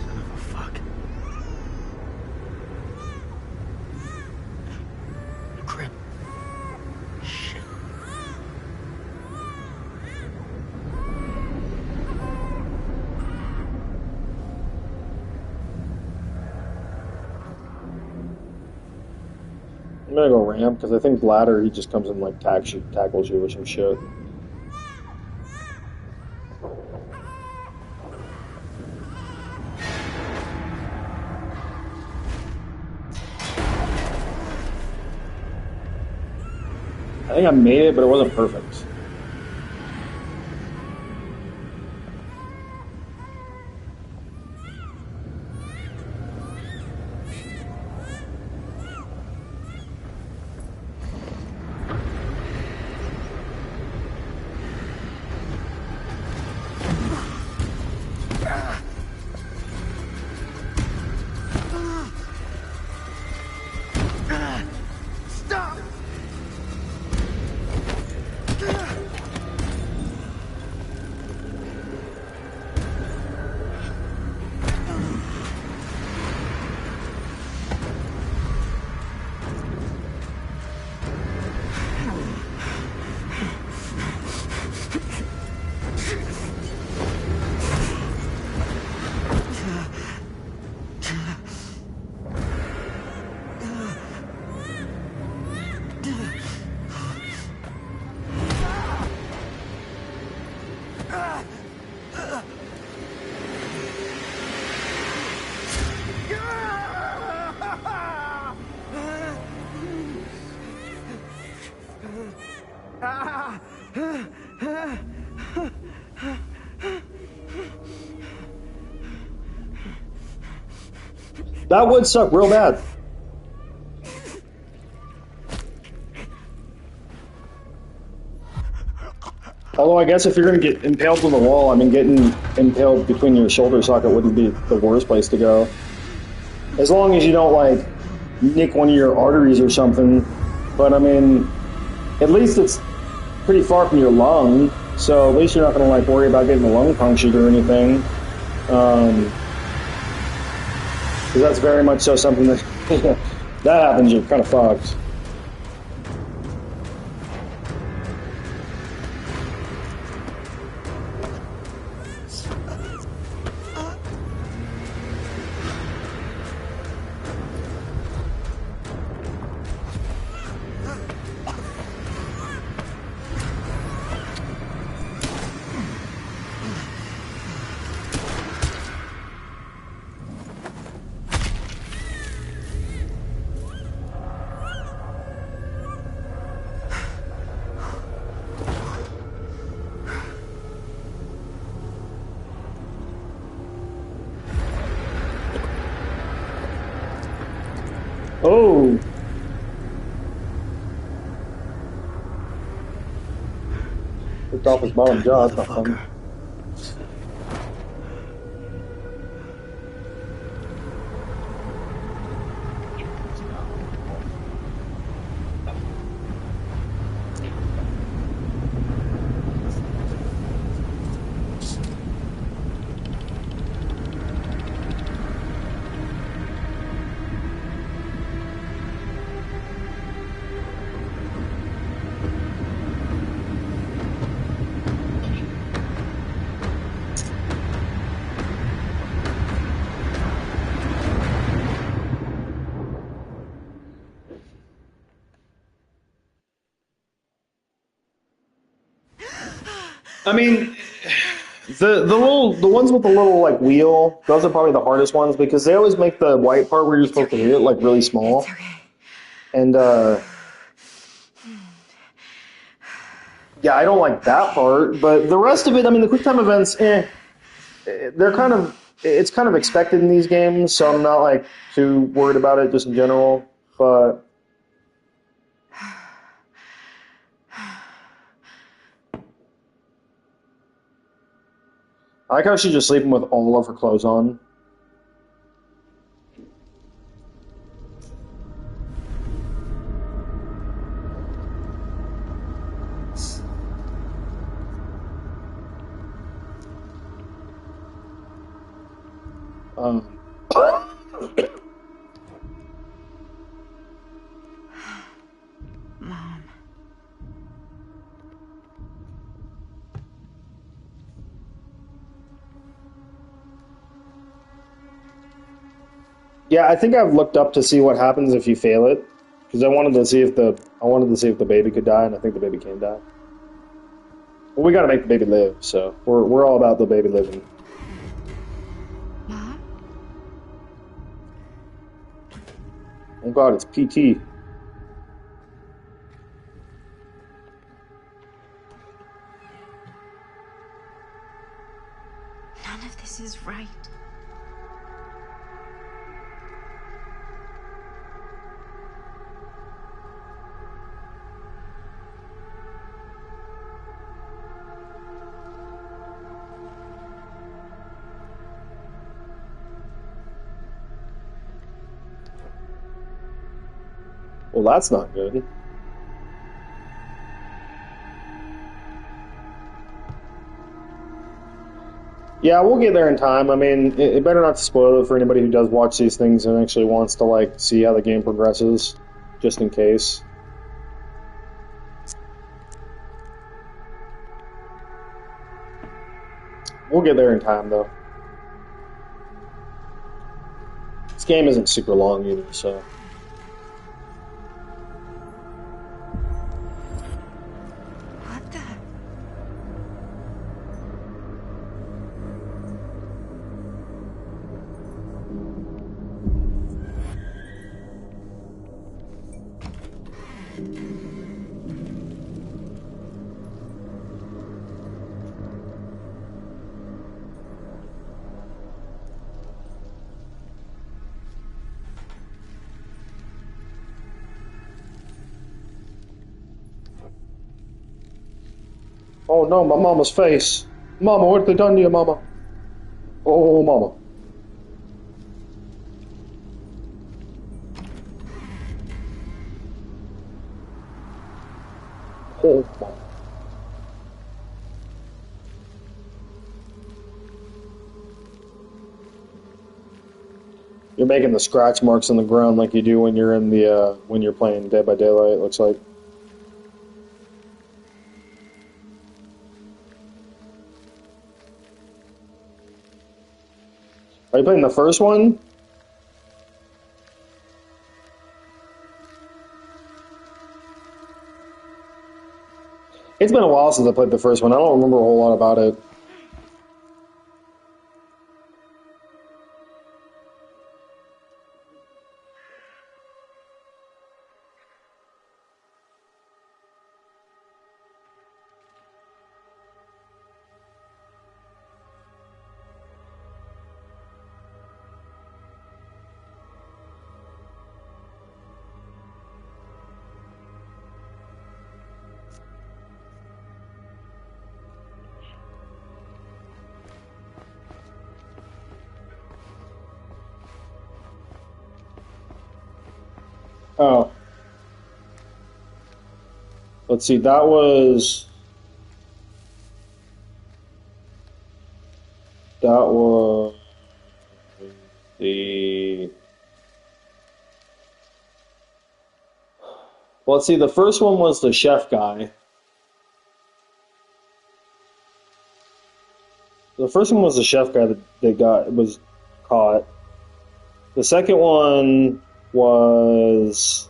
Son of a fuck. Crap. Shit. I'm gonna go ramp because I think ladder he just comes and like tackles you or some shit. I think I made it, but it wasn't perfect. Stop! That would suck real bad. Although I guess if you're gonna get impaled on the wall, I mean, getting impaled between your shoulder socket wouldn't be the worst place to go. As long as you don't like nick one of your arteries or something. But I mean, at least it's pretty far from your lung, so at least you're not gonna like worry about getting the lung punctured or anything. Because that's very much so something that that happens, you're kind of fucked. Oh! Ripped off his bottom jaw, that's not fun. I mean, the ones with the little like wheel, those are probably the hardest ones because they always make the white part where you're supposed to hit it like really small. It's okay. And yeah, I don't like that part, but the rest of it, I mean, the quick time events, they're kind of it's kind of expected in these games, so I'm not like too worried about it just in general. But I like how she's just sleeping with all of her clothes on. Um, Mom. yeah, I think I've looked up to see what happens if you fail it, because I wanted to see if the baby could die, and I think the baby can die. Well, we got to make the baby live, so we're all about the baby living. Mom? Oh God, it's PT. None of this is right. Well, that's not good. Yeah, we'll get there in time. I mean, it better not spoil it for anybody who does watch these things and actually wants to like see how the game progresses, just in case. We'll get there in time, though. This game isn't super long either, so. What the? Oh no, my mama's face. Mama, what have they done to you, mama? Oh, mama. Oh, mama. You're making the scratch marks on the ground like you do when you're in the when you're playing Dead by Daylight, it looks like. Are you playing the first one? It's been a while since I played the first one. I don't remember a whole lot about it. Oh. Let's see, that was the well, let's see, the first one was the chef guy. The first one was the chef guy that was caught. The second one was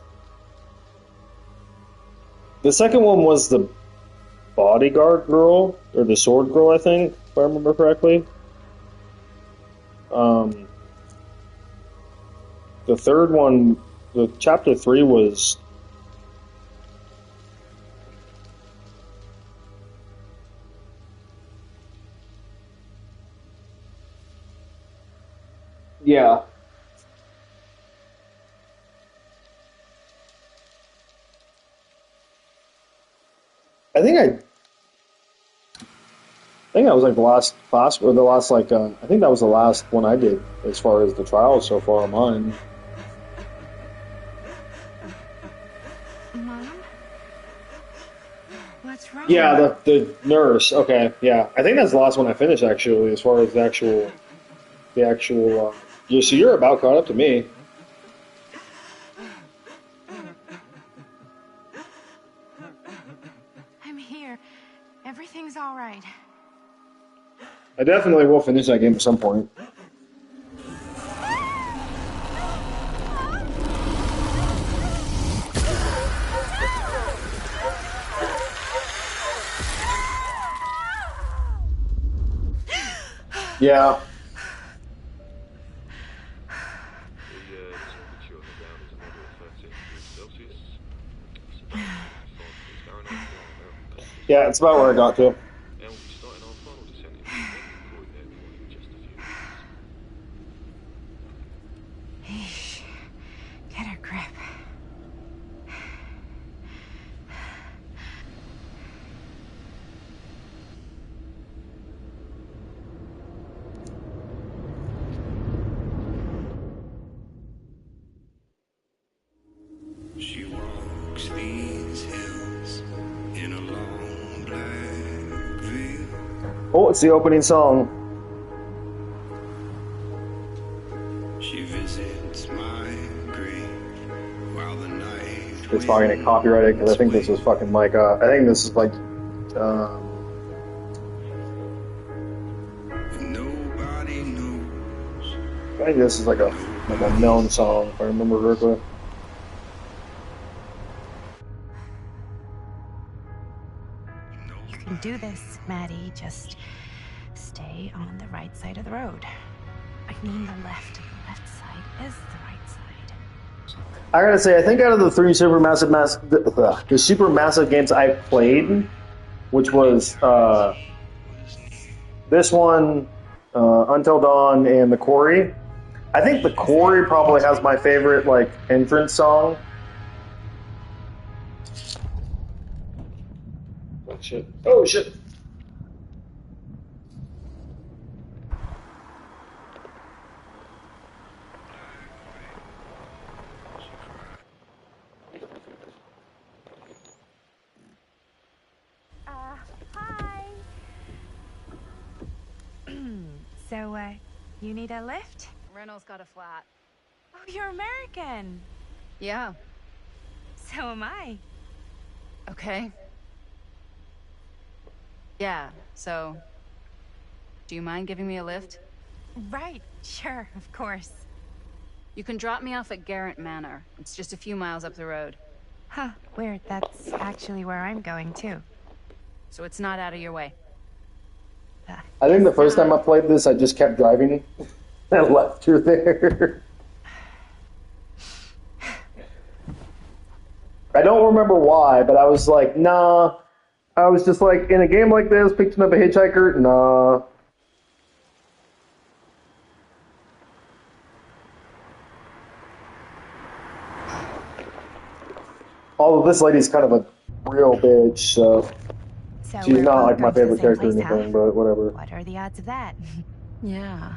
the bodyguard girl, or the sword girl, I think, if I remember correctly. The third one, the chapter 3 was... Yeah. I think that was like the last class, or the last like I think that was the last one I did as far as the trials so far on mine. Mom? What's wrong? Yeah, the nurse. Okay, yeah, I think that's the last one I finished actually, as far as the actual. Yeah, so you're about caught up to me. I'm here. Everything's all right. I definitely will finish that game at some point. Yeah. Yeah, it's about where I got to. Eesh. Get a grip. She walks these hills in a long black veil. Oh, it's the opening song. She visits my grave while the night. It's probably gonna get copyrighted because I think this is fucking like I think this is like Nobody knows. I think this is like a known song if I remember correctly. You can do this, Maddie. Just stay on the right side of the road. I mean the left. The left side is the right side. I gotta say, I think out of the three the super massive games I played, which was this one, Until Dawn, and the Quarry. I think the Quarry probably has my favorite like entrance song. Oh shit! Oh shit! Hi. So, you need a lift? Reynolds got a flat. Oh, you're American. Yeah. So am I. Okay. Yeah, so... Do you mind giving me a lift? Right, sure, of course. You can drop me off at Garrett Manor. It's just a few miles up the road. Huh, weird. That's actually where I'm going, too. So it's not out of your way. I think the first time I played this, I just kept driving and left you there. I don't remember why, but I was like, nah. I was just like, in a game like this, picking up a hitchhiker, nah. Although this lady's kind of a real bitch, so she's we're not both like my going to the favorite character or same place, anything, huh? but whatever. What are the odds of that? Yeah.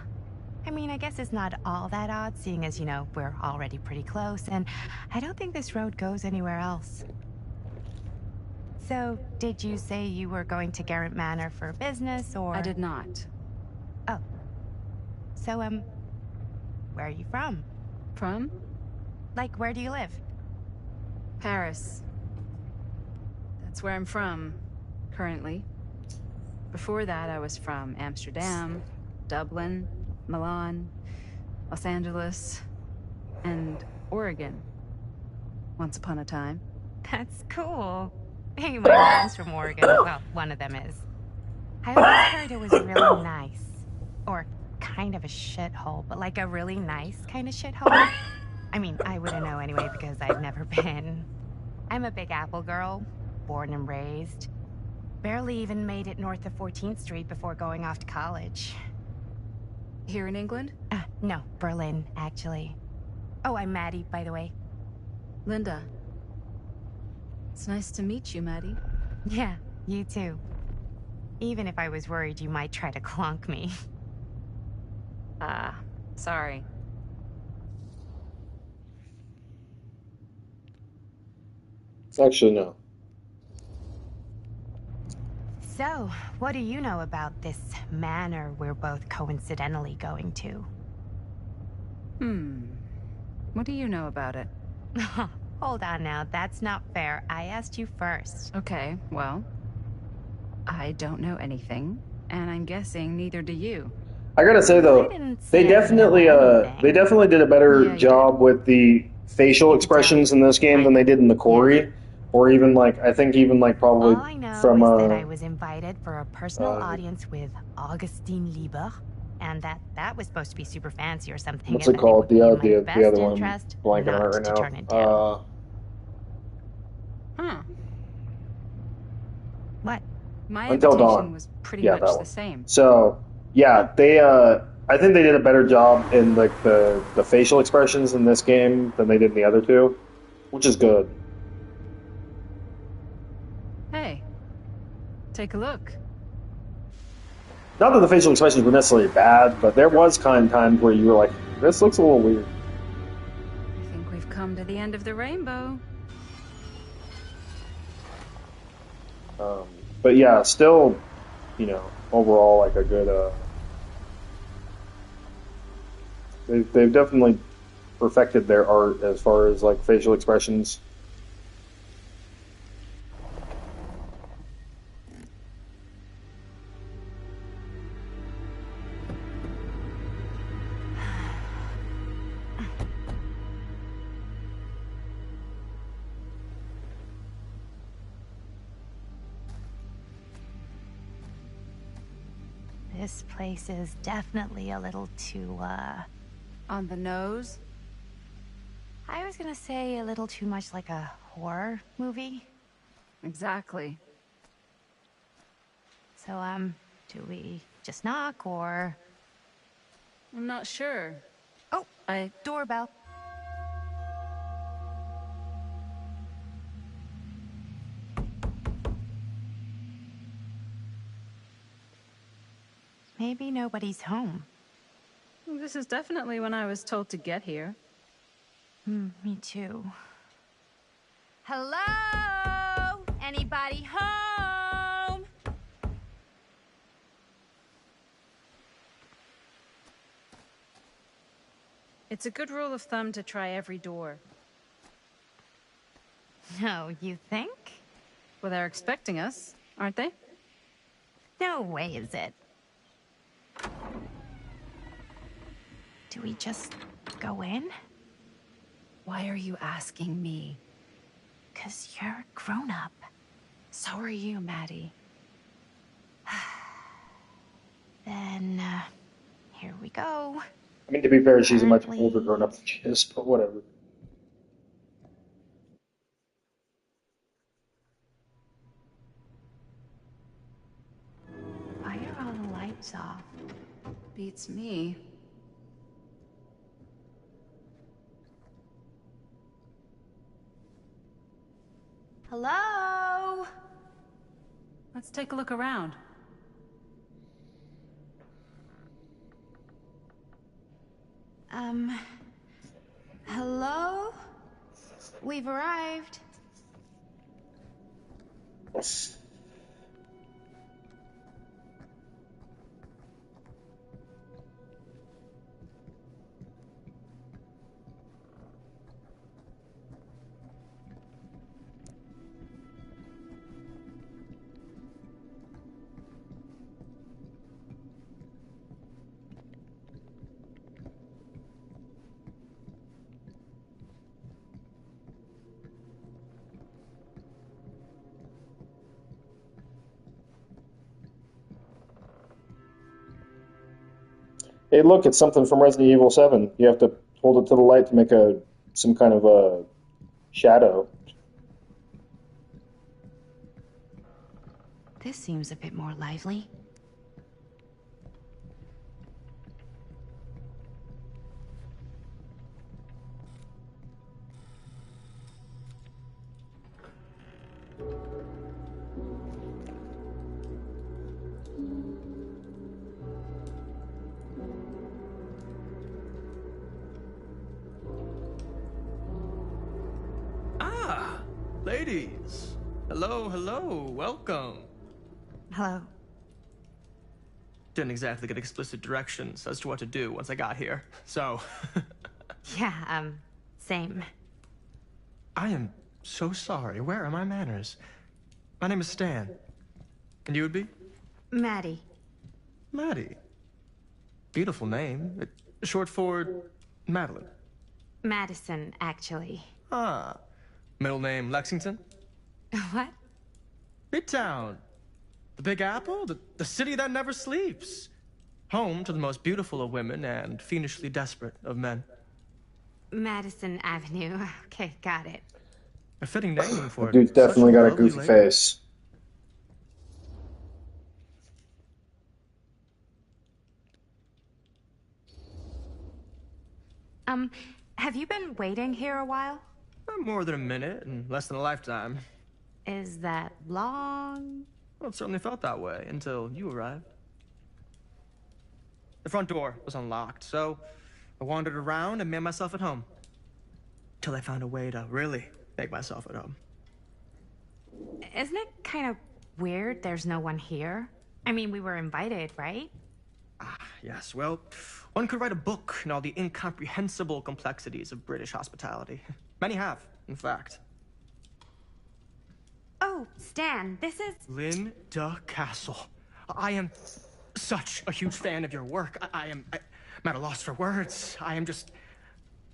I mean, I guess it's not all that odd, seeing as, you know, we're already pretty close, and I don't think this road goes anywhere else. So, did you say you were going to Garrett Manor for business, or...? I did not. Oh. So, where are you from? From? Like, where do you live? Paris. That's where I'm from, currently. Before that, I was from Amsterdam, Dublin, Milan, Los Angeles, and Oregon. Once upon a time. That's cool. Hey, my mom's from Oregon. Well, one of them is. I always heard it was really nice. Or kind of a shithole, but like a really nice kind of shithole. I mean, I wouldn't know anyway because I've never been. I'm a Big Apple girl, born and raised. Barely even made it north of 14th Street before going off to college. Here in England? No, Berlin, actually. Oh, I'm Maddie, by the way. Linda. It's nice to meet you, Maddie. Yeah, you too. Even if I was worried you might try to clonk me. Sorry. Actually, no. So, what do you know about this manor we're both coincidentally going to? What do you know about it? Hold on now, that's not fair. I asked you first. Okay, well, I don't know anything, and I'm guessing neither do you. I gotta say I though, didn't they say I definitely know anything. they definitely did a better Yeah, you job with the facial expressions in this game than they did in the Corey, or even like I think even like probably All I know from is that I was invited for a personal uh, audience with Augustine Lieber, and that was supposed to be super fancy or something. what's and it that called? would be in my The best other one, interest blanking on not it right to turn it now. down. Huh. What? My Until invitation Dawn. was pretty Yeah, much that the one. same. So yeah, they I think they did a better job in like the facial expressions in this game than they did in the other two, which is good. Hey, take a look. Not that the facial expressions were necessarily bad, but there was kind of times where you were like, this looks a little weird. I think we've come to the end of the rainbow. But yeah, still, you know, overall like a good. They've definitely perfected their art as far as like facial expressions. This place is definitely a little too, On the nose? I was gonna say a little too much like a horror movie. Exactly. So, do we just knock or... I'm not sure. Oh, doorbell. Maybe nobody's home. This is definitely when I was told to get here. Me too. Hello? Anybody home? It's a good rule of thumb to try every door. No, you think? Well, they're expecting us, aren't they? No way is it. Do we just go in? Why are you asking me? 'Cause you're a grown-up. So are you, Maddie. Then, here we go. I mean, to be fair, she's a much Apparently- older grown up than she is, but whatever. Why are all the lights off? Beats me. Hello? Let's take a look around. Hello? We've arrived. Hey, look, it's something from Resident Evil 7. You have to hold it to the light to make some kind of a shadow. This seems a bit more lively. Ah, ladies. Hello, hello, welcome. Hello. Didn't exactly get explicit directions as to what to do once I got here, so. Yeah, same. I am so sorry. Where are my manners? My name is Stan. And you would be? Maddie. Maddie. Beautiful name. Short for Madeline. Madison, actually. Ah. Middle name Lexington? What? Midtown. The Big Apple? The city that never sleeps. Home to the most beautiful of women and fiendishly desperate of men. Madison Avenue. Okay, got it. A fitting name for Dude's such definitely got a lovely goofy lady. face. Have you been waiting here a while? More than a minute and less than a lifetime. Is that long? Well, it certainly felt that way until you arrived. The front door was unlocked, so I wandered around and made myself at home. Till I found a way to really make myself at home. Isn't it kind of weird there's no one here? I mean, we were invited, right? Yes, well, one could write a book in all the incomprehensible complexities of British hospitality. Many have, in fact. Oh, Stan, this is... Linda Castle. I am such a huge fan of your work. I'm at a loss for words. I am just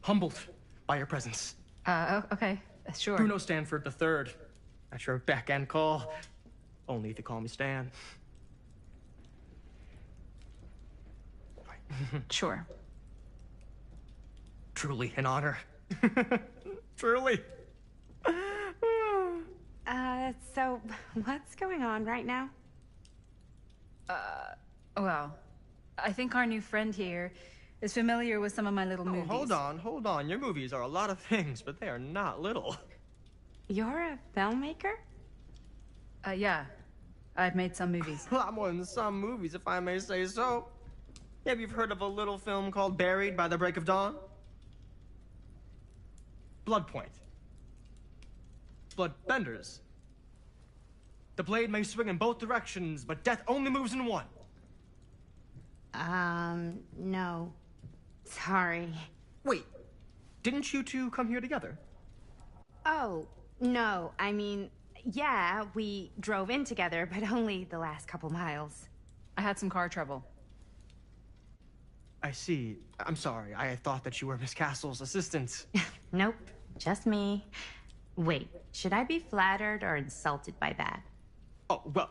humbled by your presence. Okay, sure. Bruno Stanford III. At your beck and call. Only if you call me Stan. Sure. Truly an honor. Truly. So what's going on right now? Well, I think our new friend here is familiar with some of my little movies. Hold on. Your movies are a lot of things, but they are not little. You're a filmmaker? Yeah. I've made some movies. A lot more than some movies, if I may say so. Have you heard of a little film called Buried by the Break of Dawn? Blood Point. Bloodbenders. The blade may swing in both directions, but death only moves in one. No. Sorry. Wait, didn't you two come here together? Oh, no. I mean, yeah, we drove in together, but only the last couple miles. I had some car trouble. I see. I'm sorry. I thought that you were Miss Castle's assistant. Nope, just me. Wait, should I be flattered or insulted by that? Oh, well,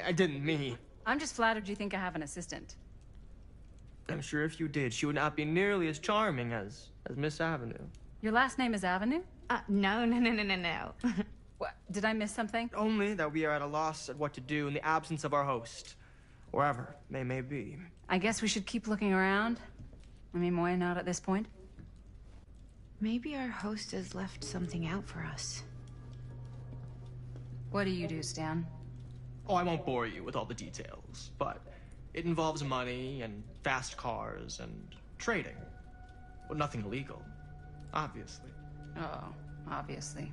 I didn't mean. I'm just flattered you think I have an assistant. I'm sure if you did, she would not be nearly as charming as Miss Avenue. Your last name is Avenue? No. What? Did I miss something? Only that we are at a loss at what to do in the absence of our host, wherever they may be. I guess we should keep looking around. I mean, why not at this point? Maybe our host has left something out for us. What do you do, Stan? Oh, I won't bore you with all the details, but it involves money and fast cars and trading. Well, nothing illegal, obviously. Oh, obviously.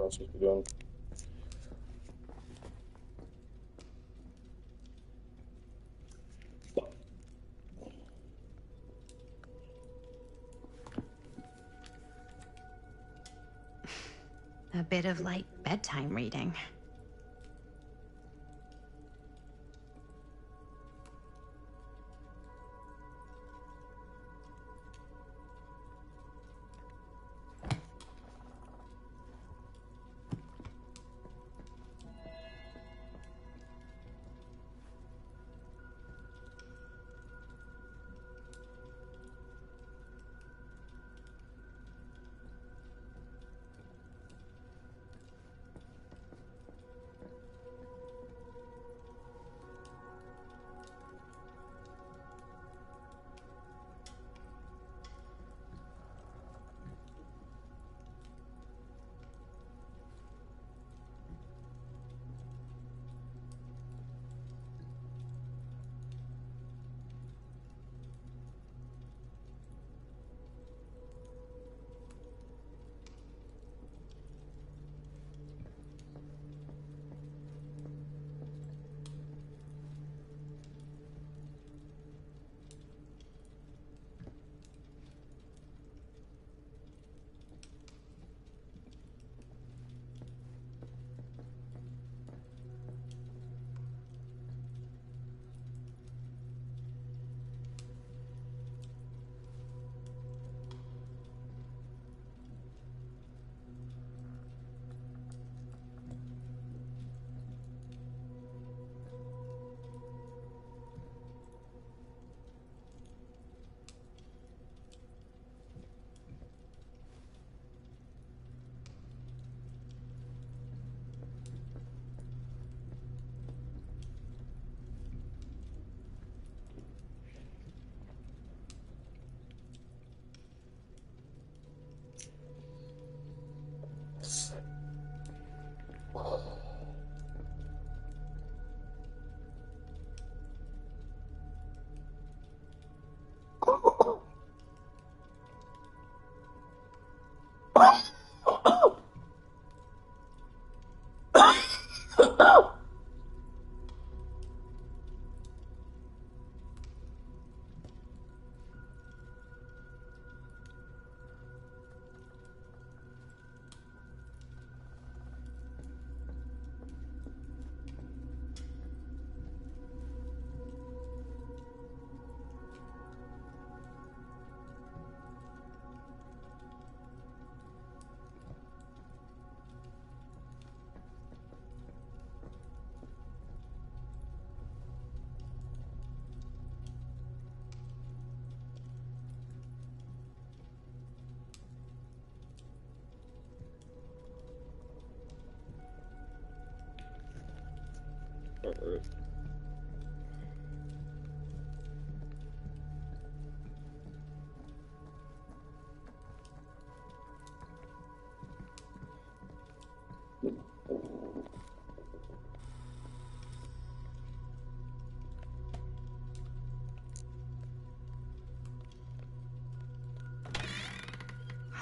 else supposed to be doing. A bit of light bedtime reading.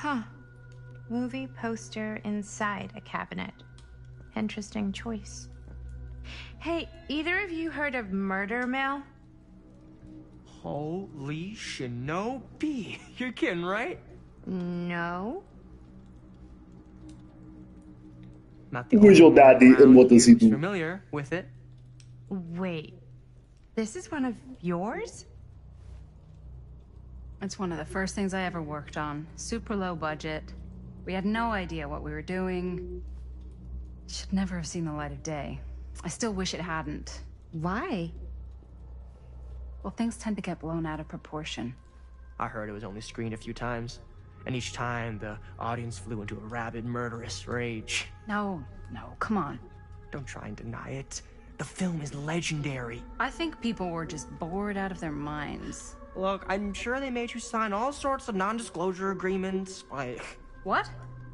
Huh. Movie poster inside a cabinet. Interesting choice. Hey, either of you heard of Murder Mill? Holy Shinobi. You're kidding, right? No. Not the Who's your only one daddy and around what does he here who's do? familiar with it. Wait. This is one of yours? It's one of the first things I ever worked on. Super low budget. We had no idea what we were doing. Should never have seen the light of day. I still wish it hadn't. Why? Well, things tend to get blown out of proportion. I heard it was only screened a few times, and each time the audience flew into a rabid, murderous rage. No, come on. Don't try and deny it. The film is legendary. I think people were just bored out of their minds. Look, I'm sure they made you sign all sorts of non-disclosure agreements, like... What?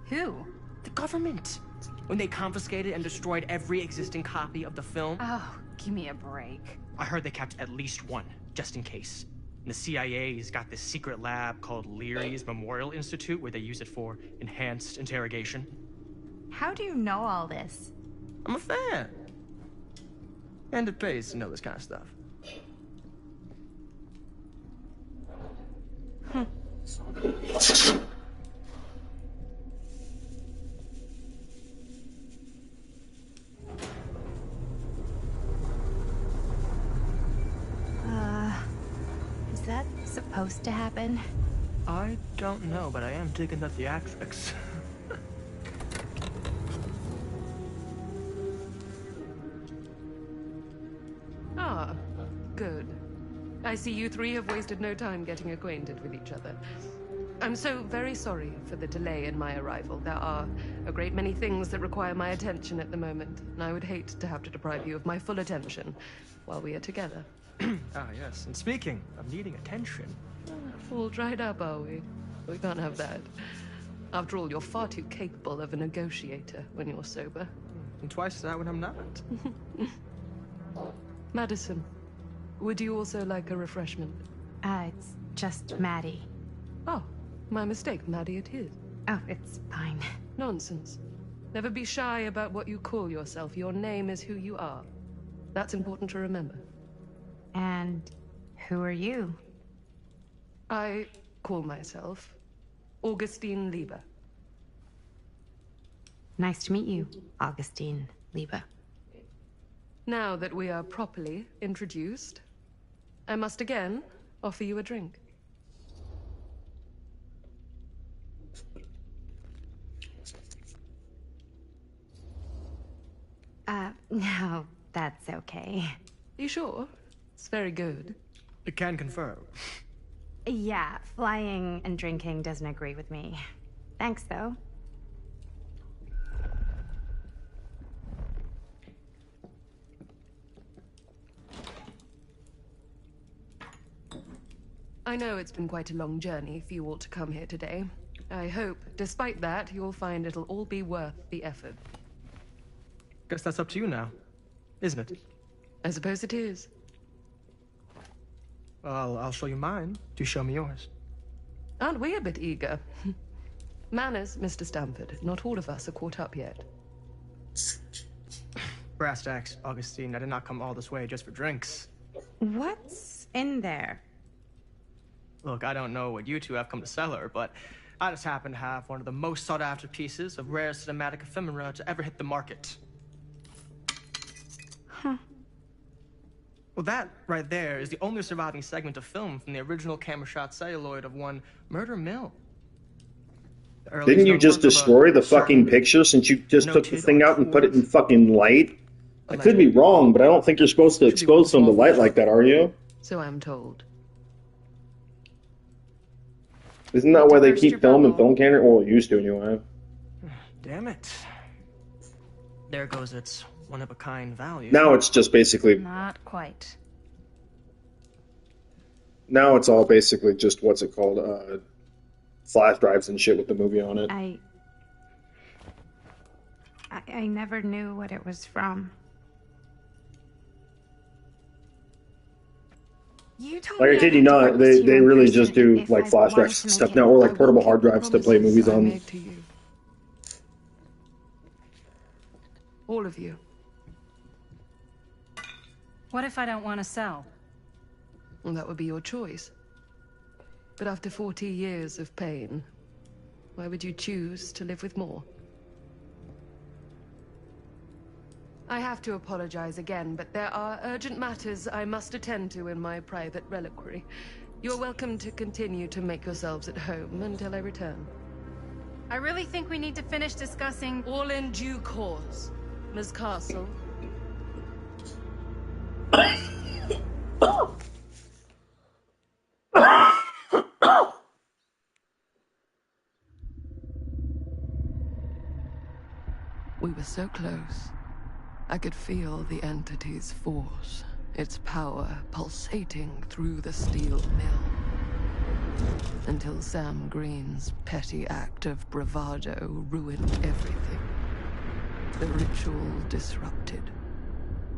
Who? The government. When they confiscated and destroyed every existing copy of the film. Oh, give me a break. I heard they kept at least one, just in case. And the CIA's got this secret lab called Leary's Memorial Institute where they use it for enhanced interrogation. How do you know all this? I'm a fan. And it pays to know this kind of stuff. Is that supposed to happen? I don't know, but I am digging the theatrics. Ah, good. I see you three have wasted no time getting acquainted with each other. I'm so very sorry for the delay in my arrival. There are a great many things that require my attention at the moment, and I would hate to have to deprive you of my full attention while we are together. Ah, yes. And speaking of needing attention... All dried up, are we? We can't have that. After all, you're far too capable of a negotiator when you're sober. And twice that when I'm not. Madison, would you also like a refreshment? It's just Maddie. Oh, my mistake. Maddie it is. Oh, it's fine. Nonsense. Never be shy about what you call yourself. Your name is who you are. That's important to remember. And who are you? I call myself Augustine Lieber. Nice to meet you, Augustine Lieber. Now that we are properly introduced, I must again offer you a drink. No, that's okay. You sure? It's very good. I can confirm. Yeah, flying and drinking doesn't agree with me. Thanks, though. I know it's been quite a long journey for you all to come here today. I hope, despite that, you'll find it'll all be worth the effort. Guess that's up to you now, isn't it? I suppose it is. Well, I'll show you mine. Do show me yours. Aren't we a bit eager? Manners, Mr. Stamford. Not all of us are caught up yet. Brass tacks, Augustine. I did not come all this way just for drinks. What's in there? Look, I don't know what you two have come to sell her, but I just happen to have one of the most sought-after pieces of rare cinematic ephemera to ever hit the market. Huh. Well, that right there is the only surviving segment of film from the original camera shot celluloid of one Murder Mill. Didn't you just destroy the fucking picture since you just took the thing out and put it in fucking light? I could be wrong, but I don't think you're supposed to expose some to light like that, are you? So I'm told. Isn't that why they keep film and film camera? Well, it used to anyway. Damn it. There goes its one-of-a-kind value. Now it's just basically... Not quite. Now it's all basically just, what's it called? Flash drives and shit with the movie on it. I never knew what it was from. Like, I kid you not, they really just do, like, flash drives and stuff now, or, like, portable hard drives to play movies on. All of you. What if I don't want to sell? Well, that would be your choice. But after 40 years of pain, why would you choose to live with more? I have to apologize again, but there are urgent matters I must attend to in my private reliquary. You're welcome to continue to make yourselves at home until I return. I really think we need to finish discussing... All in due course, Ms. Castle. We were so close. I could feel the entity's force, its power pulsating through the steel mill. Until Sam Green's petty act of bravado ruined everything. The ritual disrupted.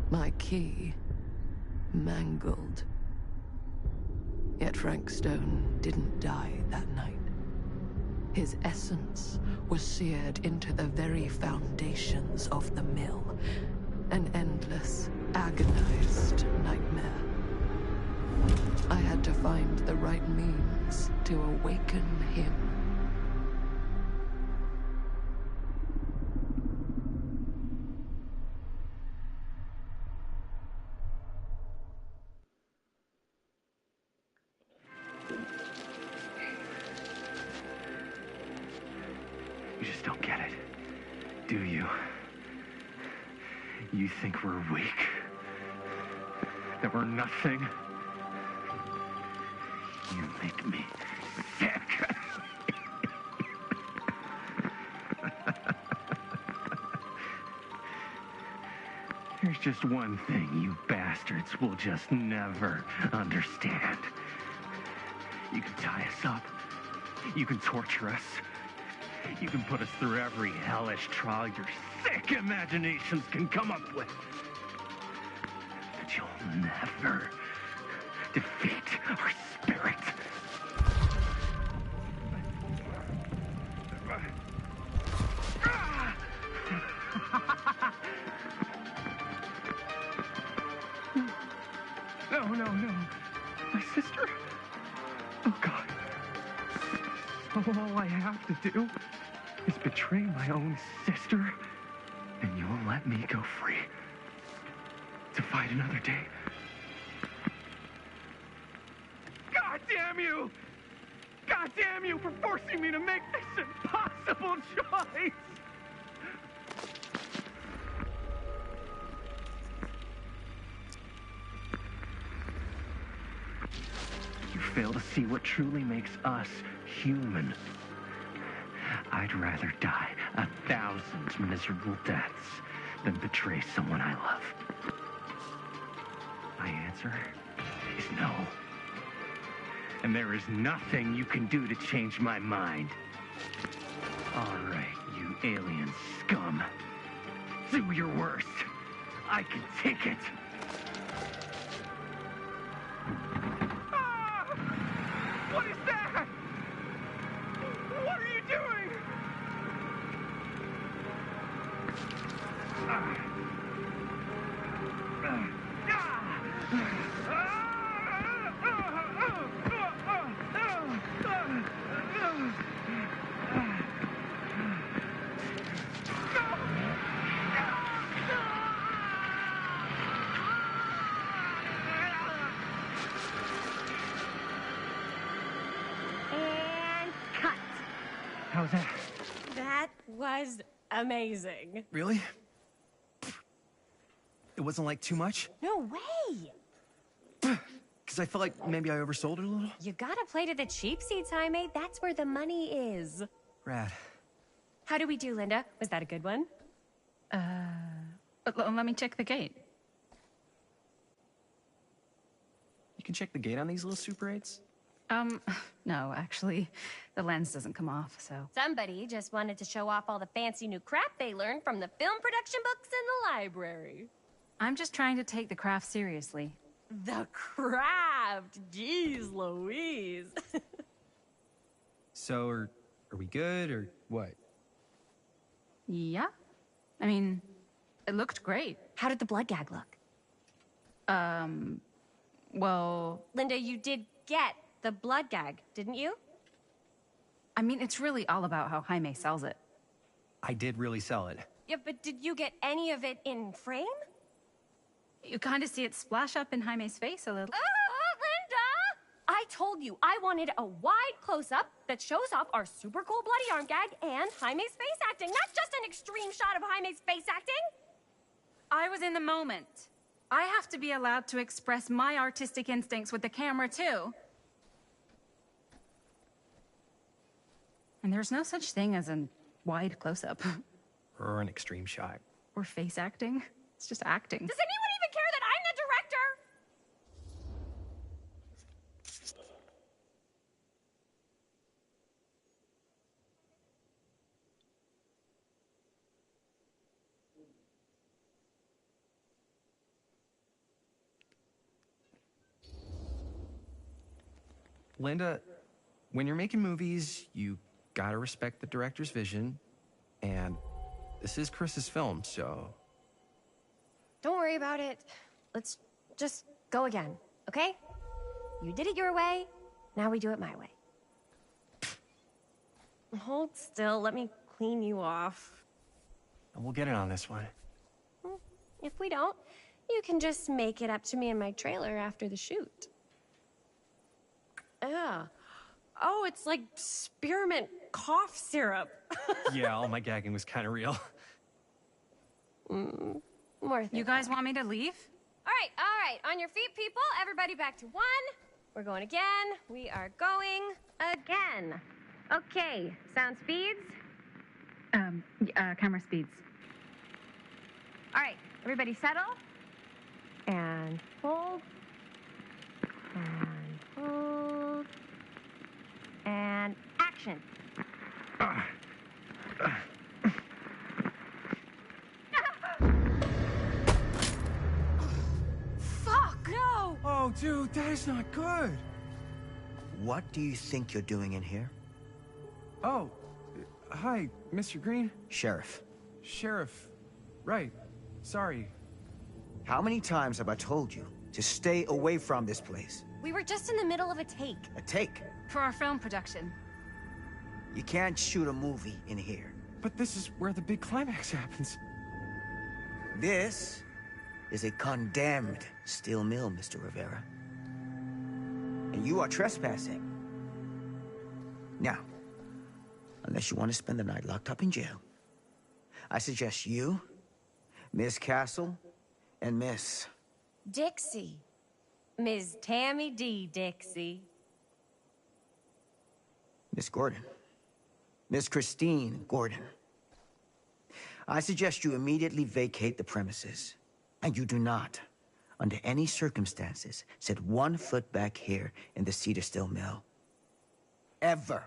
My key mangled. Yet Frank Stone didn't die that night. His essence was seared into the very foundations of the mill. An endless, agonized nightmare. I had to find the right means to awaken him. You just don't get it, do you? You think we're weak? That we're nothing? You make me sick. There's just one thing you bastards will just never understand. You can tie us up. You can torture us. You can put us through every hellish trial your sick imaginations can come up with. But you'll never defeat our spirit. No. My sister? Oh, God. All I have to do is betray my own sister, and you'll let me go free to fight another day. God damn you! God damn you for forcing me to make this impossible choice! You fail to see what truly makes us human. I'd rather die 1,000 miserable deaths than betray someone I love. My answer is no. And there is nothing you can do to change my mind. All right, you alien scum. Do your worst. I can take it. Ah! What is that? What are you doing? And cut. How's that? That was amazing. Really? It wasn't like too much? No way. Because I felt like maybe I oversold it a little? You gotta play to the cheap seats, Jaime. That's where the money is. Rad. How do we do, Linda? Was that a good one? Let me check the gate. You can check the gate on these little Super 8s? No, actually, the lens doesn't come off, so. Somebody just wanted to show off all the fancy new crap they learned from the film production books in the library. I'm just trying to take the craft seriously. The craft! Jeez Louise. So, are we good, or what? Yeah. I mean, it looked great. How did the blood gag look? Well, Linda, you did get the blood gag, didn't you? I mean, it's really all about how Jaime sells it. I did really sell it. Yeah, but did you get any of it in frame? You kind of see it splash up in Jaime's face a little. Linda! I told you I wanted a wide close-up that shows off our super cool bloody arm gag and Jaime's face acting, not just an extreme shot of Jaime's face acting. I was in the moment. I have to be allowed to express my artistic instincts with the camera, too. And there's no such thing as a wide close-up. Or an extreme shot. Or face acting. It's just acting. Does anyone even care that I'm the director? Linda, when you're making movies, you gotta respect the director's vision, and this is Chris's film, so... Don't worry about it. Let's just go again, okay? You did it your way, now we do it my way. Hold still, let me clean you off. We'll get it on this one. If we don't, you can just make it up to me in my trailer after the shoot. Yeah. Oh, it's like spearmint cough syrup. Yeah, all my gagging was kind of real. More You guys want me to leave? All right. On your feet, people. Everybody back to 1. We're going again. We are going again. Okay, sound speeds. Camera speeds. All right, everybody settle. And hold. And hold. And action. Fuck, no! Oh, dude, that is not good. What do you think you're doing in here? Oh, hi, Mr. Green. Sheriff. Sheriff. Right. Sorry. How many times have I told you to stay away from this place? We were just in the middle of a take. A take? For our film production. You can't shoot a movie in here. But this is where the big climax happens. This is a condemned steel mill, Mr. Rivera. And you are trespassing. Now, unless you want to spend the night locked up in jail, I suggest you, Miss Castle, and Miss... Dixie. Ms. Tammy D. Dixie. Miss Gordon. Miss Christine Gordon. I suggest you immediately vacate the premises. And you do not, under any circumstances, set 1 foot back here in the Cedar Steel Mill. Ever.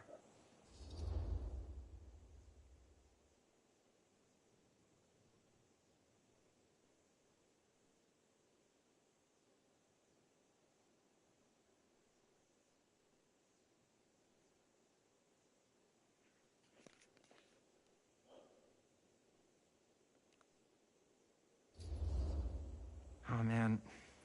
Oh, man.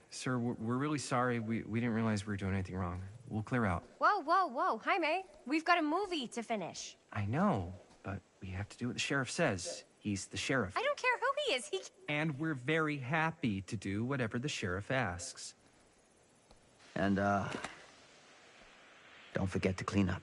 Sir, we're really sorry. We didn't realize we were doing anything wrong. We'll clear out. Whoa. Jaime, we've got a movie to finish. I know, but we have to do what the sheriff says. He's the sheriff. I don't care who he is. And we're very happy to do whatever the sheriff asks. And, don't forget to clean up.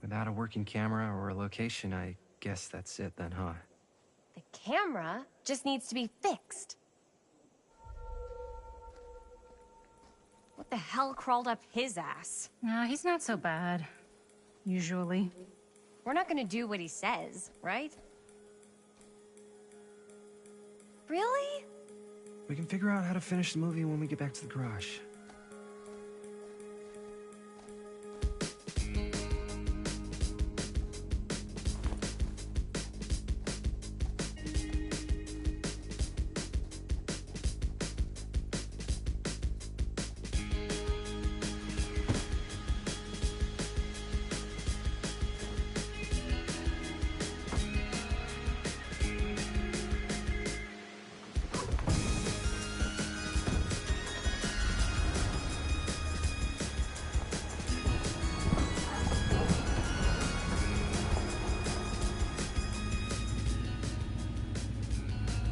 Without a working camera or a location, I guess that's it then, huh? The camera just needs to be fixed. What the hell crawled up his ass? He's not so bad. Usually. We're not gonna do what he says, right? Really? We can figure out how to finish the movie when we get back to the garage.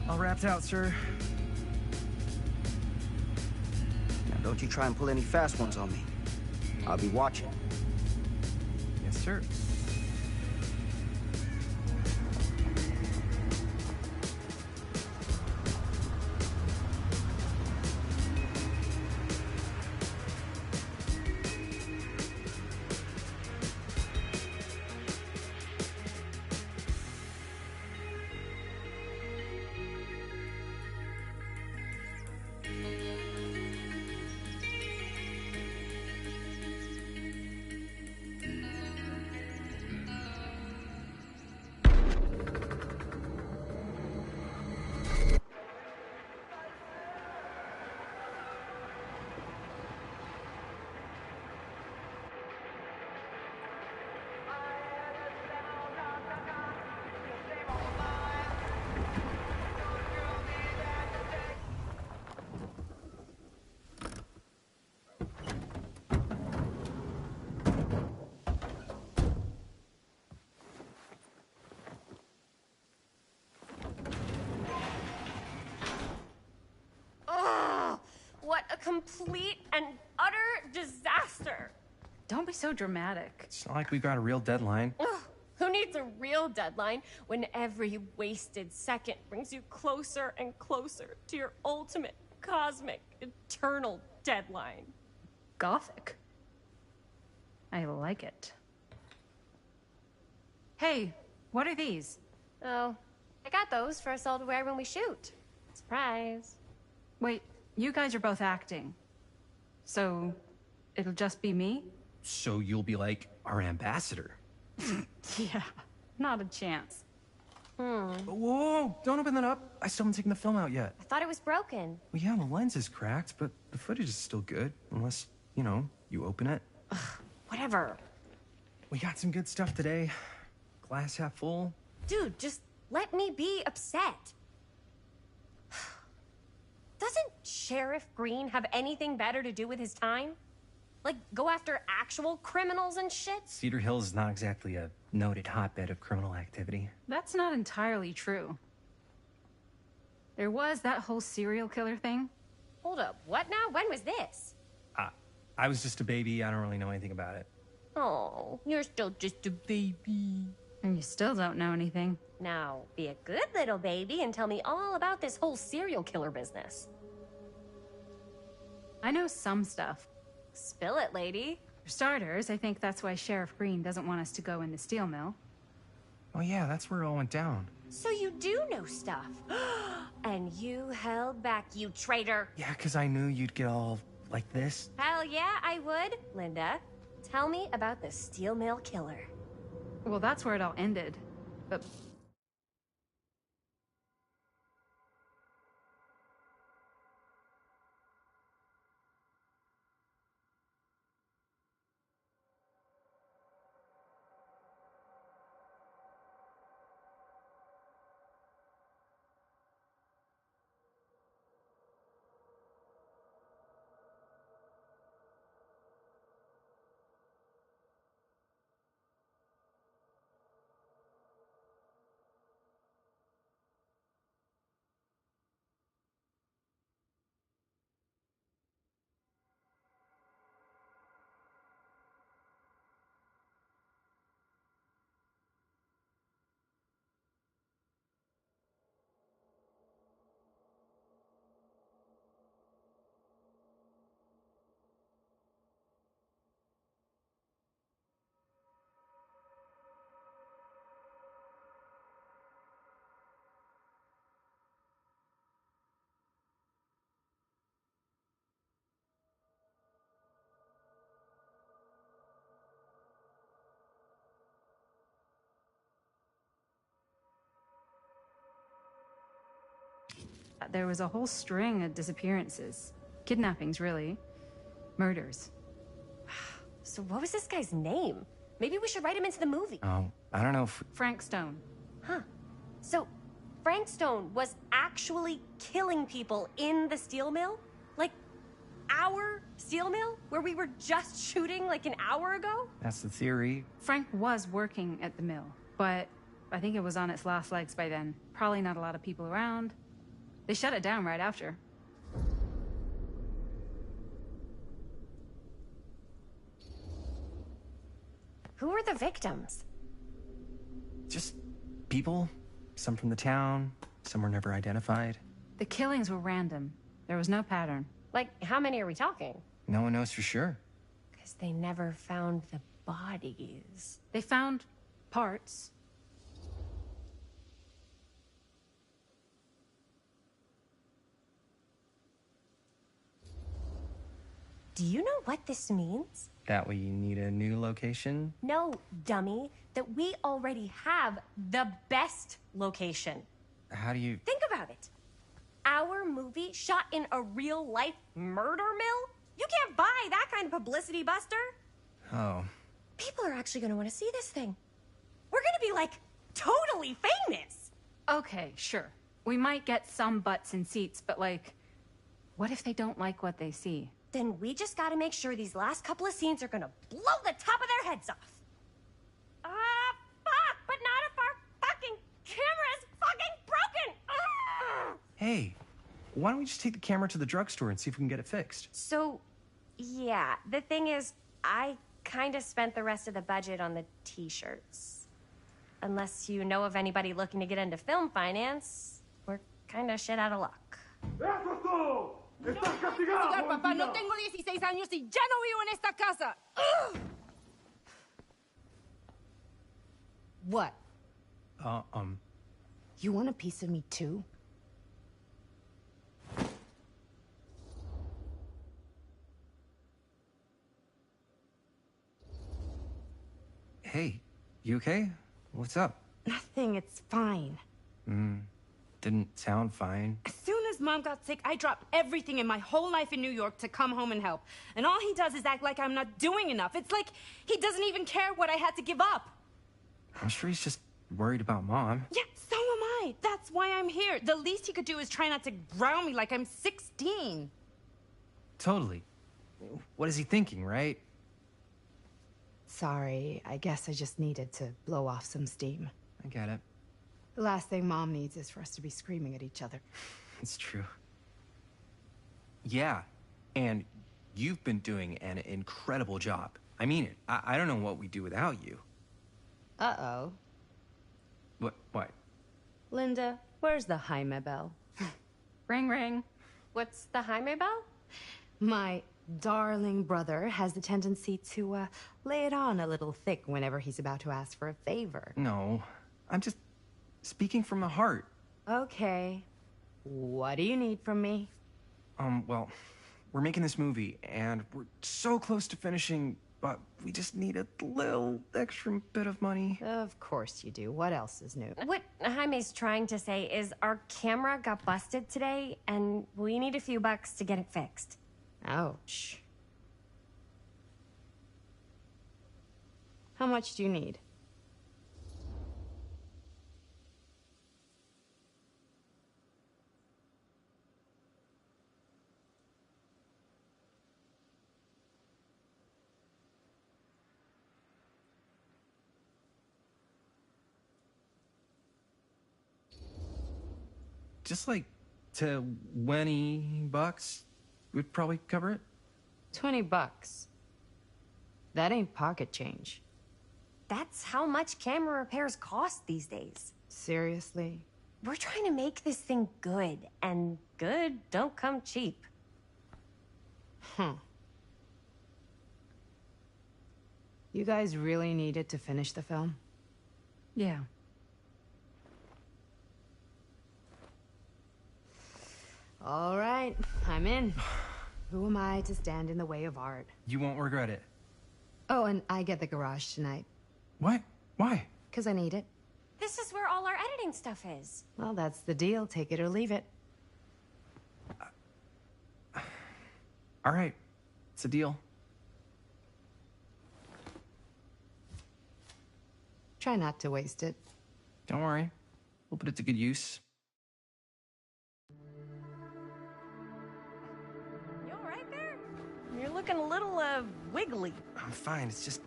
All wrapped out, sir. Now, don't you try and pull any fast ones on me. I'll be watching. Yes, sir. complete and utter disaster. Don't be so dramatic. It's not like we've got a real deadline. Ugh, who needs a real deadline when every wasted second brings you closer and closer to your ultimate, cosmic, eternal deadline? Gothic. I like it. Hey, what are these? Oh, I got those for us all to wear when we shoot. Surprise. Wait, you guys are both acting. So, it'll just be me? So you'll be like our ambassador. Yeah, not a chance. Whoa, don't open that up. I still haven't taken the film out yet. I thought it was broken. Well, yeah, the lens is cracked, but the footage is still good. Unless, you know, you open it. Whatever. We got some good stuff today. Glass half full. Dude, just let me be upset. Doesn't Sheriff Green have anything better to do with his time? Like, go after actual criminals and shit? Cedar Hills is not exactly a noted hotbed of criminal activity. That's not entirely true. There was that whole serial killer thing. Hold up, what now? When was this? I was just a baby. I don't really know anything about it. Oh, you're still just a baby. And you still don't know anything. Now, be a good little baby and tell me all about this whole serial killer business. I know some stuff. Spill it, lady. For starters, I think that's why Sheriff Green doesn't want us to go in the steel mill. Oh yeah, that's where it all went down. So you do know stuff. And you held back, you traitor. Yeah, because I knew you'd get all like this. Hell yeah, I would. Linda, tell me about the steel mill killer. Well, that's where it all ended. But there was a whole string of disappearances. Kidnappings, really. Murders. So what was this guy's name? Maybe we should write him into the movie. Oh, I don't know if... Frank Stone. Huh. So, Frank Stone was actually killing people in the steel mill? Like, our steel mill? Where we were just shooting like an hour ago? That's the theory. Frank was working at the mill, but I think it was on its last legs by then. Probably not a lot of people around. They shut it down right after. Who were the victims? Just people. Some from the town. Some were never identified. The killings were random. There was no pattern. Like, how many are we talking? No one knows for sure. Because they never found the bodies. They found parts. Do you know what this means? That we need a new location? No, dummy. That we already have the best location. How do you... Think about it. Our movie shot in a real-life murder mill? You can't buy that kind of publicity, Buster. Oh. People are actually going to want to see this thing. We're going to be, like, totally famous. Okay, sure. We might get some butts in seats, but, like, what if they don't like what they see? Then we just gotta make sure these last couple of scenes are gonna blow the top of their heads off. Fuck! But not if our fucking camera's fucking broken! Hey, Why don't we just take the camera to the drugstore and see if we can get it fixed? So, yeah, the thing is, I kind of spent the rest of the budget on the t-shirts. Unless you know of anybody looking to get into film finance, we're kind of shit out of luck. Papá, no tengo 16 años y ya no vivo en esta casa. Ugh! What? You want a piece of me too? Hey, you okay? What's up? Nothing, it's fine. Didn't sound fine. As soon as Mom got sick, I dropped everything in my whole life in New York to come home and help. And all he does is act like I'm not doing enough. It's like he doesn't even care what I had to give up. I'm sure he's just worried about Mom. Yeah, so am I. That's why I'm here. The least he could do is try not to ground me like I'm 16. Totally. What is he thinking, right? Sorry, I guess I just needed to blow off some steam. I get it. The last thing Mom needs is for us to be screaming at each other. It's true. Yeah, and you've been doing an incredible job. I mean it. I don't know what we'd do without you. Uh-oh. What? Linda, where's the Jaime bell? Ring, ring. What's the Jaime bell? My darling brother has the tendency to, lay it on a little thick whenever he's about to ask for a favor. No, I'm just speaking from the heart. Okay. What do you need from me? Well, we're making this movie, and we're so close to finishing, but we just need a little extra bit of money. Of course you do. What else is new? What Jaime's trying to say is our camera got busted today, and we need a few bucks to get it fixed. Ouch. How much do you need? Just like $20 would probably cover it. $20. That ain't pocket change. That's how much camera repairs cost these days. Seriously? We're trying to make this thing good, and good don't come cheap. You guys really needed to finish the film? Yeah. All right, I'm in. Who am I to stand in the way of art? You won't regret it. Oh, and I get the garage tonight. What? Why? 'Cause I need it. This is where all our editing stuff is. Well, that's the deal. Take it or leave it. All right. It's a deal. Try not to waste it. Don't worry. We'll put it to good use. You all right there? You're looking a little, wiggly. I'm fine. It's just...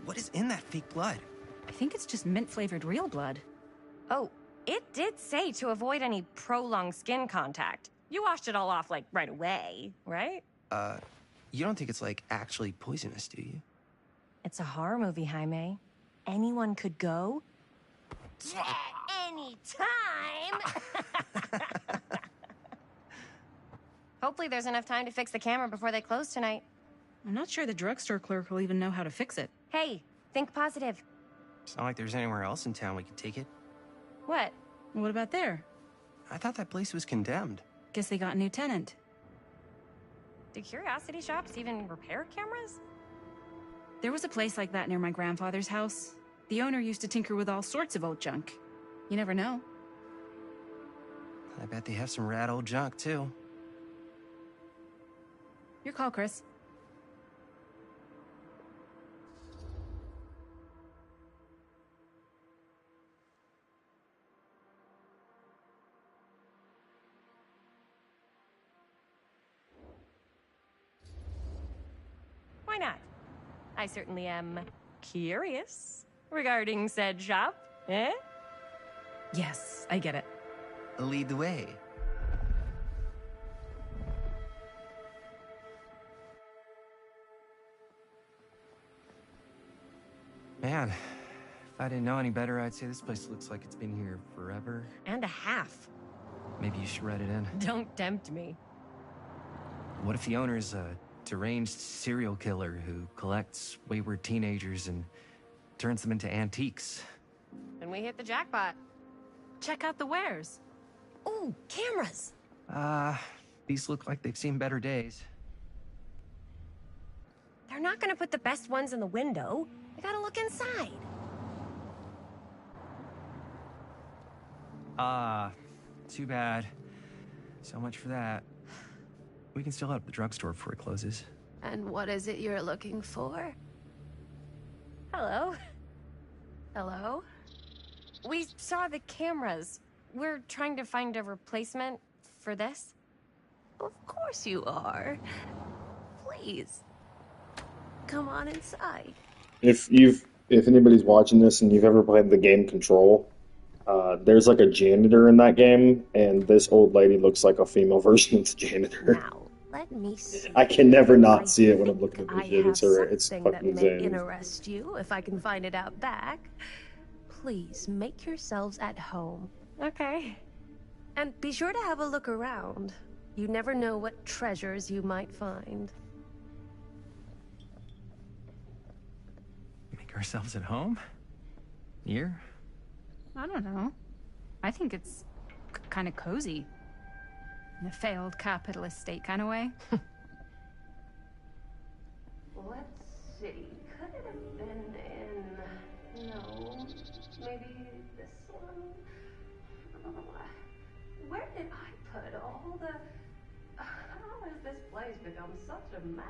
what is in that fake blood? I think it's just mint-flavored real blood. Oh, it did say to avoid any prolonged skin contact. You washed it all off, like, right away, right? You don't think it's, like, actually poisonous, do you? It's a horror movie, Jaime. Anyone could go. Any time. Hopefully there's enough time to fix the camera before they close tonight. I'm not sure the drugstore clerk will even know how to fix it. Hey, think positive. It's not like there's anywhere else in town we could take it. What? What about there? I thought that place was condemned. Guess they got a new tenant. Do curiosity shops even repair cameras? There was a place like that near my grandfather's house. The owner used to tinker with all sorts of old junk. You never know. I bet they have some rad old junk, too. Your call, Chris. Why not? I certainly am curious regarding said shop, eh? Yes, I get it. Lead the way. Man, if I didn't know any better, I'd say this place looks like it's been here forever. And a half. Maybe you should write it in. Don't tempt me. What if the owner's a deranged serial killer who collects wayward teenagers and turns them into antiques? And we hit the jackpot. Check out the wares. Ooh, cameras. These look like they've seen better days. They're not gonna put the best ones in the window. I gotta look inside. Too bad. So much for that. We can still head up the drugstore before it closes. And what is it you're looking for? Hello. Hello? We saw the cameras. We're trying to find a replacement for this. Of course you are. Please. Come on inside. If anybody's watching this and you've ever played the game Control, there's like a janitor in that game, and this old lady looks like a female version of the janitor. Now, let me see. I can never not see it when I'm looking at this shit. It's Something that fucking may insane. interest you, if I can find it out back. Please make yourselves at home. Okay. And be sure to have a look around. You never know what treasures you might find. Make ourselves at home? Here? I don't know. I think it's kind of cozy. In a failed capitalist state kind of way. Let's see. Could it have been in... No. Maybe this one? Where did I put all the... How has this place become such a mess?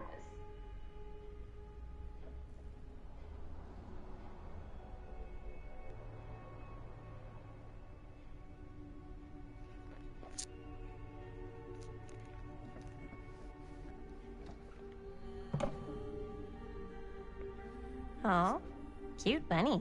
Oh, cute bunny.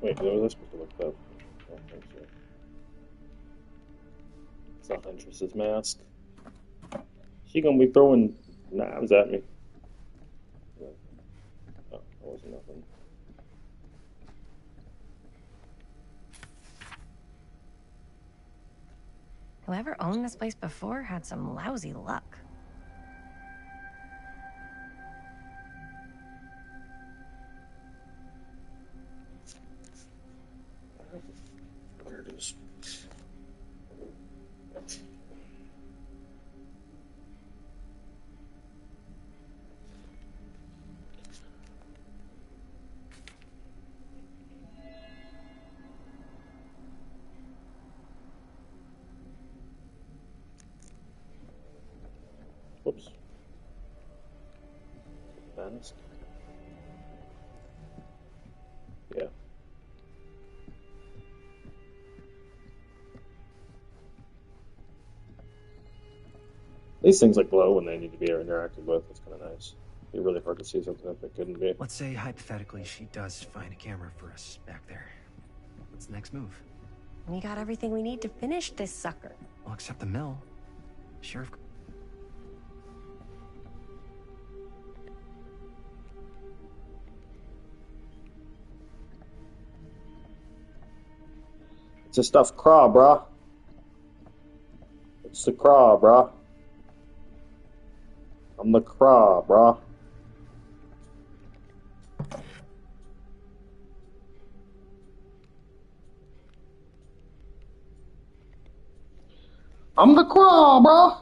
Wait, was I supposed to look up? I don't think so. It's not Huntress's mask. She gonna be throwing knives at me. Oh, that wasn't nothing. Whoever owned this place before had some lousy luck. There it is. Whoops. Mask. Yeah. These things like glow when they need to be interacted with. It's kind of nice. It'd be really hard to see something if it couldn't be. Let's say, hypothetically, she does find a camera for us back there. What's the next move? We got everything we need to finish this sucker. Well, except the mill. Sheriff... It's a stuffed craw, brah. It's the craw, brah. I'm the craw, brah. I'm the craw, brah.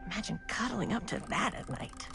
Imagine cuddling up to that at night.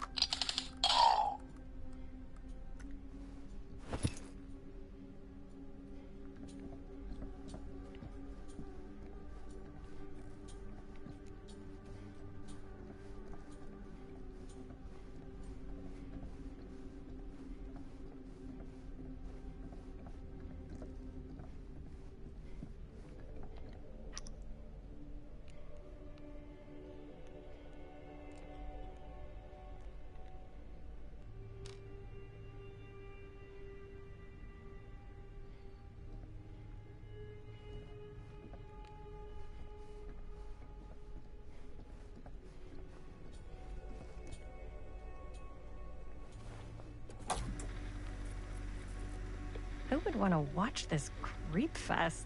Who would want to watch this creep fest?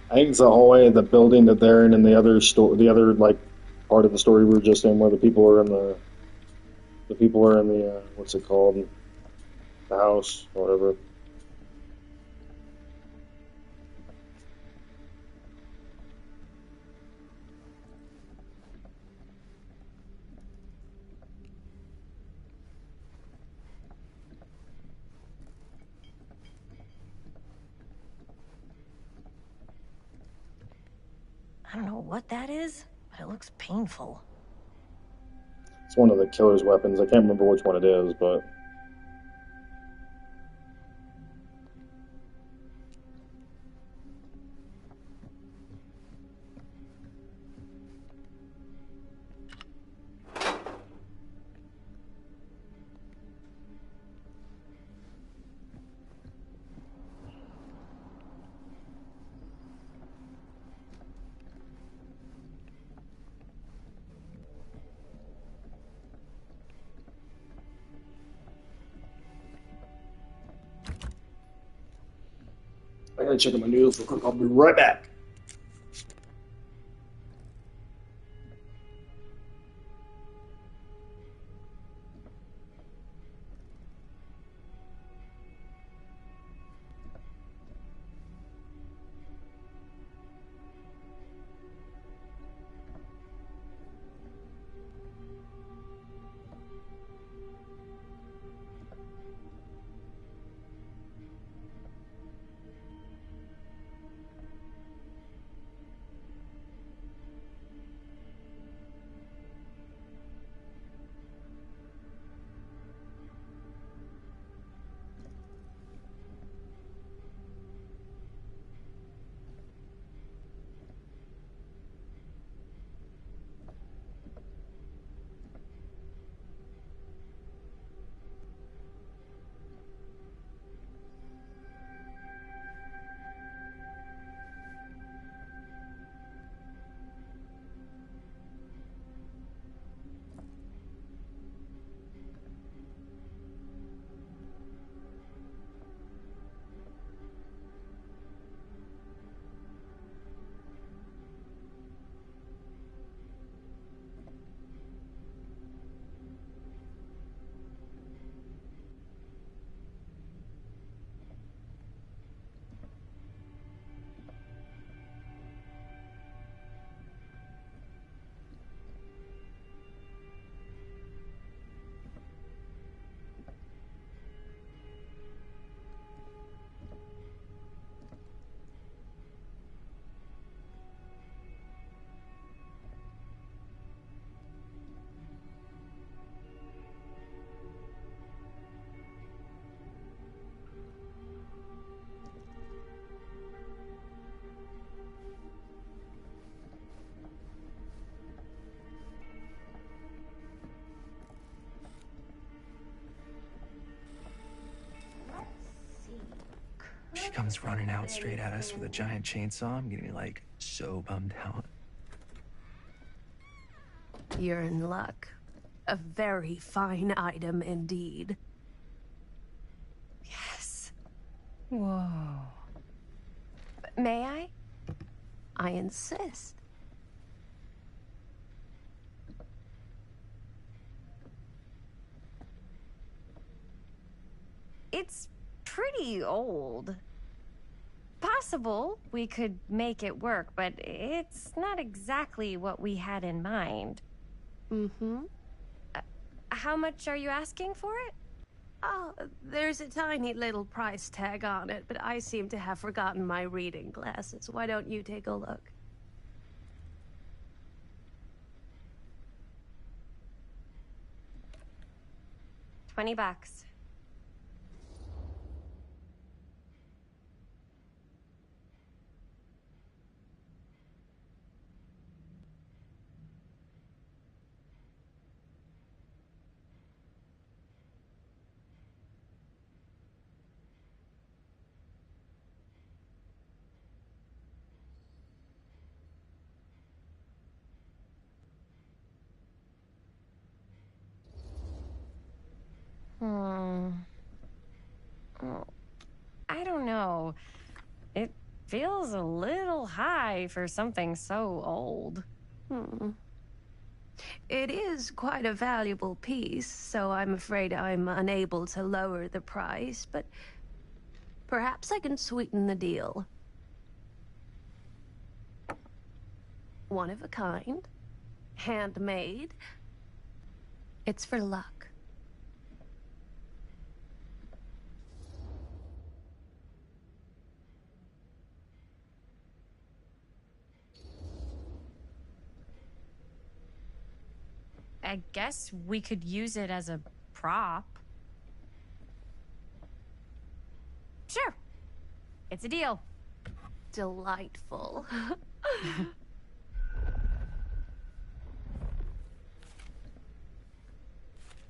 I think it's the whole way the building that they're in and the other like part of the story we were just in, where the people are in the what's it called, the house or whatever. I don't know what that is, but it looks painful. It's one of the killer's weapons. I can't remember which one it is, but I gotta check on my noodles real quick. I'll be right back. comes running out straight at us with a giant chainsaw, I'm gonna be like so bummed out. You're in luck. A very fine item indeed. Yes. Whoa. May I? I insist. It's pretty old. Possible we could make it work, but it's not exactly what we had in mind. Mm-hmm. How much are you asking for it? Oh, there's a tiny little price tag on it, but I seem to have forgotten my reading glasses. Why don't you take a look? $20. Oh, I don't know. It feels a little high for something so old. It is quite a valuable piece, so I'm afraid I'm unable to lower the price, but perhaps I can sweeten the deal. One of a kind, handmade. It's for luck. I guess we could use it as a prop. Sure. It's a deal. Delightful.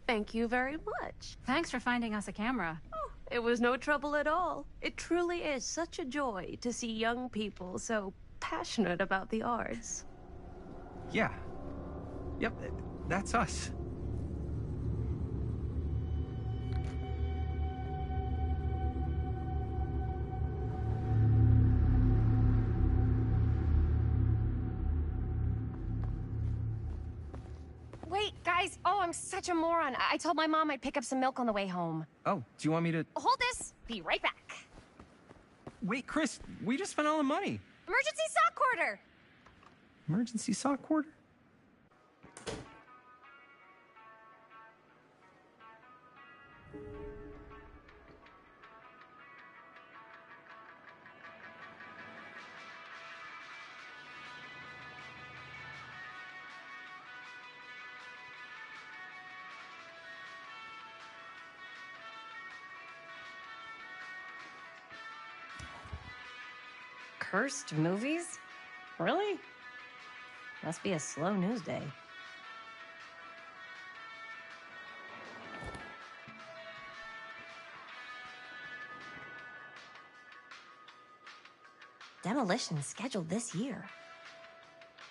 Thank you very much. Thanks for finding us a camera. Oh, it was no trouble at all. It truly is such a joy to see young people so passionate about the arts. Yeah. Yep, that's us. Wait, guys. Oh, I'm such a moron. I told my mom I'd pick up some milk on the way home. Oh, do you want me to... Hold this. Be right back. Wait, Chris, we just spent all the money. Emergency sock quarter. Emergency sock quarter? Cursed movies? Really? Must be a slow news day. Demolition scheduled this year.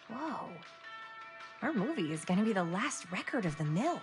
Whoa. Our movie is gonna be the last record of the mill.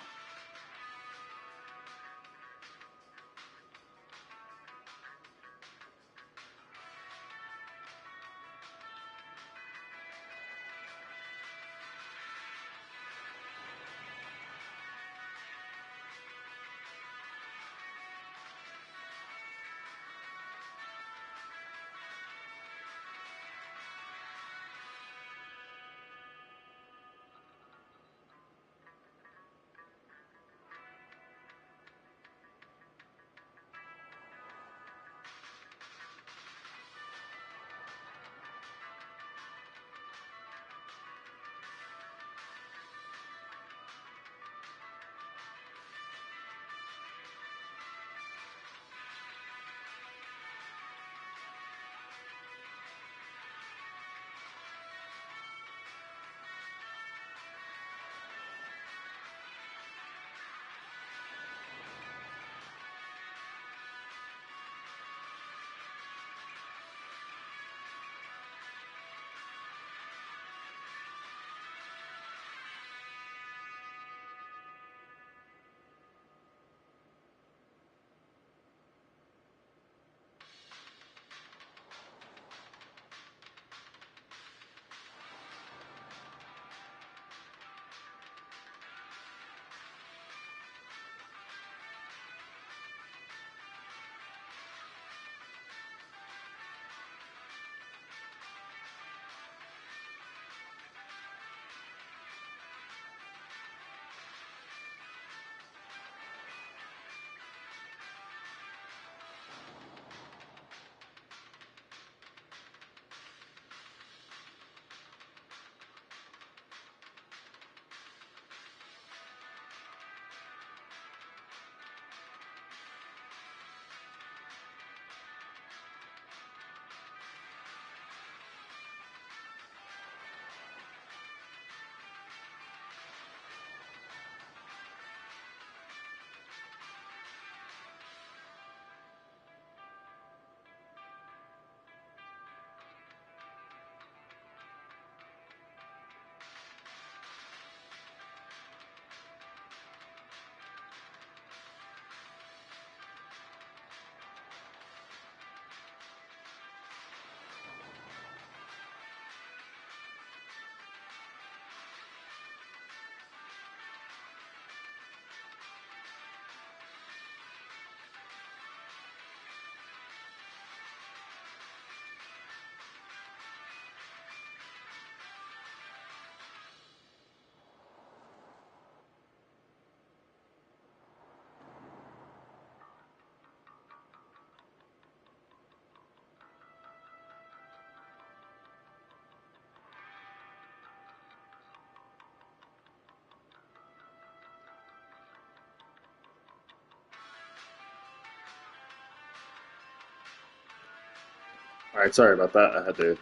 Alright, sorry about that. I had to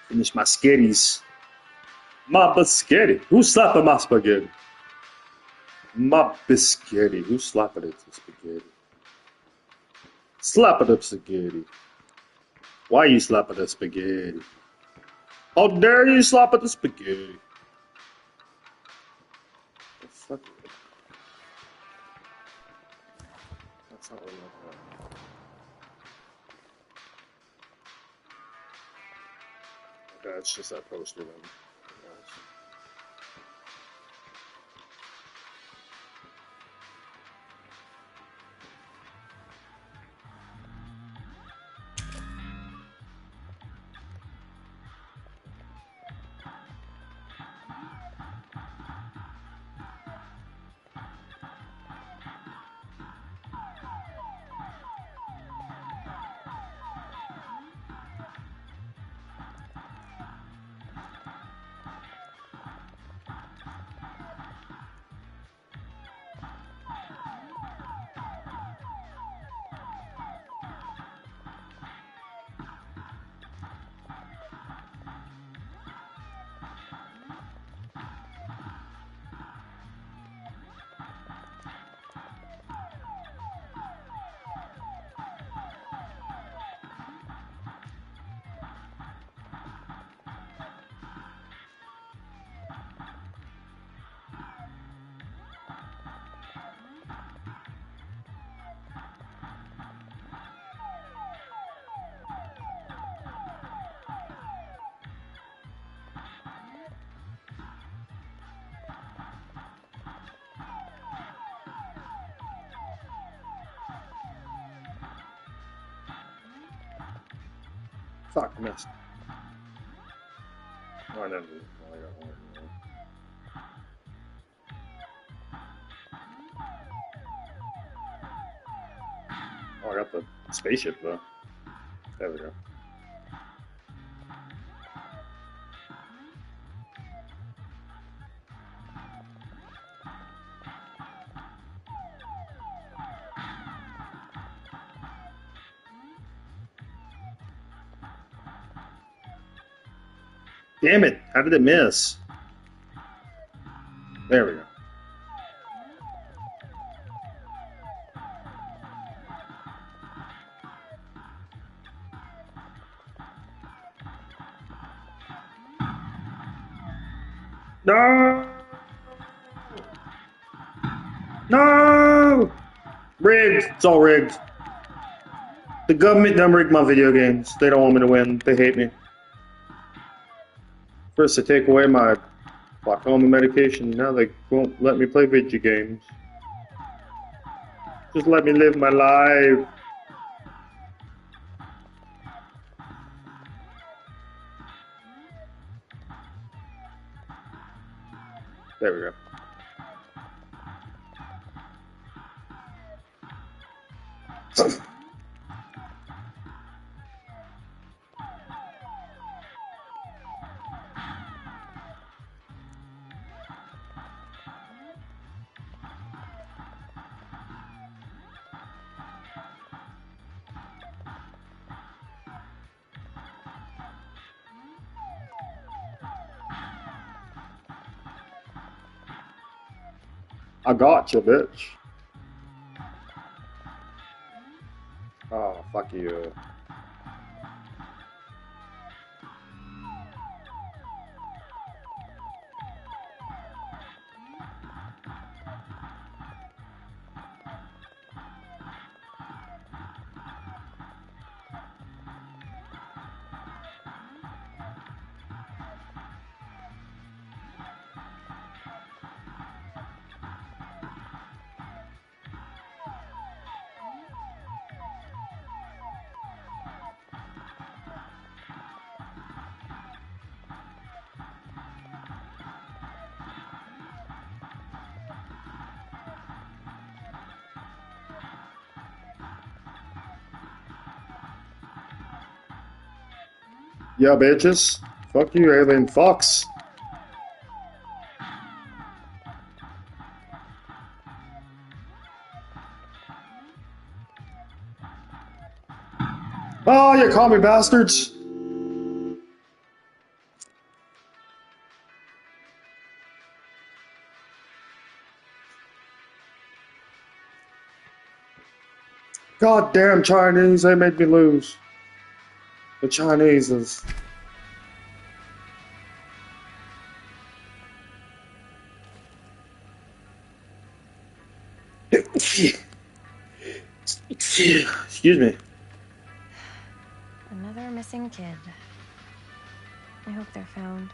finish my skitties. My biscotti. Who's slapping my spaghetti? My biscotti. Who's slapping it to spaghetti? Slap it up spaghetti. Why you slapping the spaghetti? How dare you slap at the spaghetti? The fuck? That's not what I want. Okay, it's just that poster then. Fuck, missed. Oh, I never did. Oh, I got one. Oh, I got the spaceship though. There we go. Damn it! How did it miss? There we go. No! No! Rigged! It's all rigged. The government done rigged my video games. They don't want me to win. They hate me. First, they take away my glaucoma medication. Now they won't let me play video games. Just let me live my life. There we go. I got you, bitch. Oh, fuck you. Yeah, bitches. Fuck you, alien fox. Oh, you call me, bastards. Goddamn Chinese, they made me lose. The Chinese is... Excuse me. Another missing kid. I hope they're found.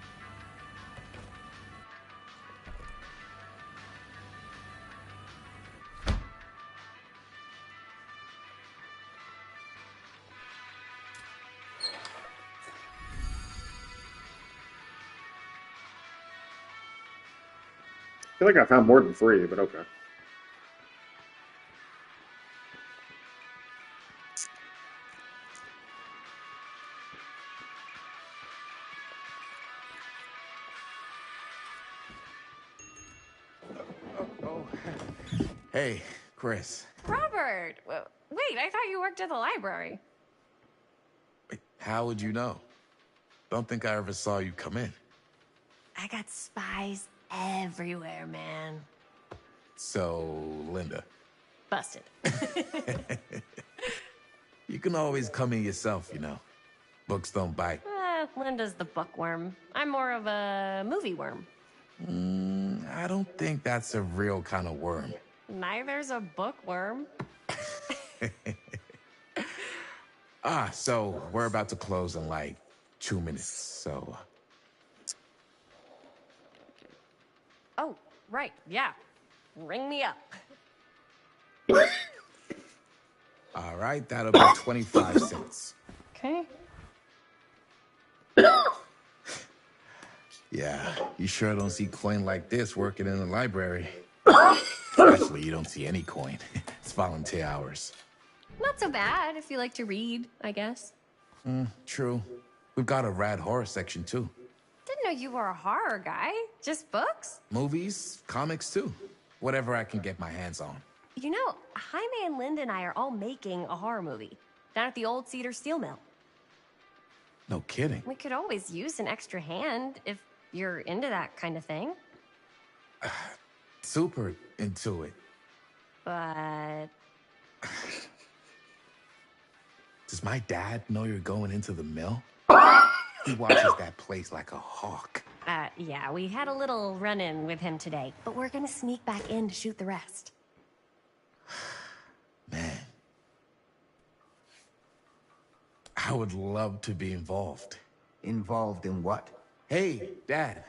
I feel like I found more than 3, but okay. Hey, Chris. Robert! Wait, I thought you worked at the library. How would you know? Don't think I ever saw you come in. I got spies everywhere, man. So, Linda. Busted. You can always come in yourself, you know. Books don't bite. Linda's the bookworm. I'm more of a movie worm. I don't think that's a real kind of worm. Neither's a bookworm. So we're about to close in like 2 minutes, so... Oh, right, yeah. Ring me up. All right, that'll be 25 cents. Okay. Yeah, you sure don't see coin like this working in the library. Actually, you don't see any coin. It's volunteer hours. Not so bad if you like to read, I guess. True. We've got a rad horror section, too. Didn't know you were a horror guy. Just books? Movies, comics, too. Whatever I can get my hands on. You know, Jaime and Linda and I are all making a horror movie down at the old Cedar Steel Mill. No kidding. We could always use an extra hand if you're into that kind of thing. Super into it. But... Does my dad know you're going into the mill? He watches that place like a hawk. Yeah, we had a little run-in with him today, but we're gonna sneak back in to shoot the rest. Man. I would love to be involved. Involved in what? Hey, Dad.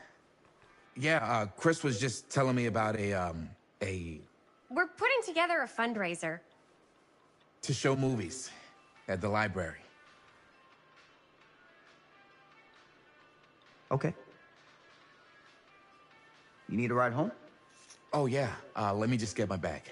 Yeah, Chris was just telling me about a... We're putting together a fundraiser. to show movies at the library. Okay. You need a ride home? Oh, yeah. Let me just get my bag.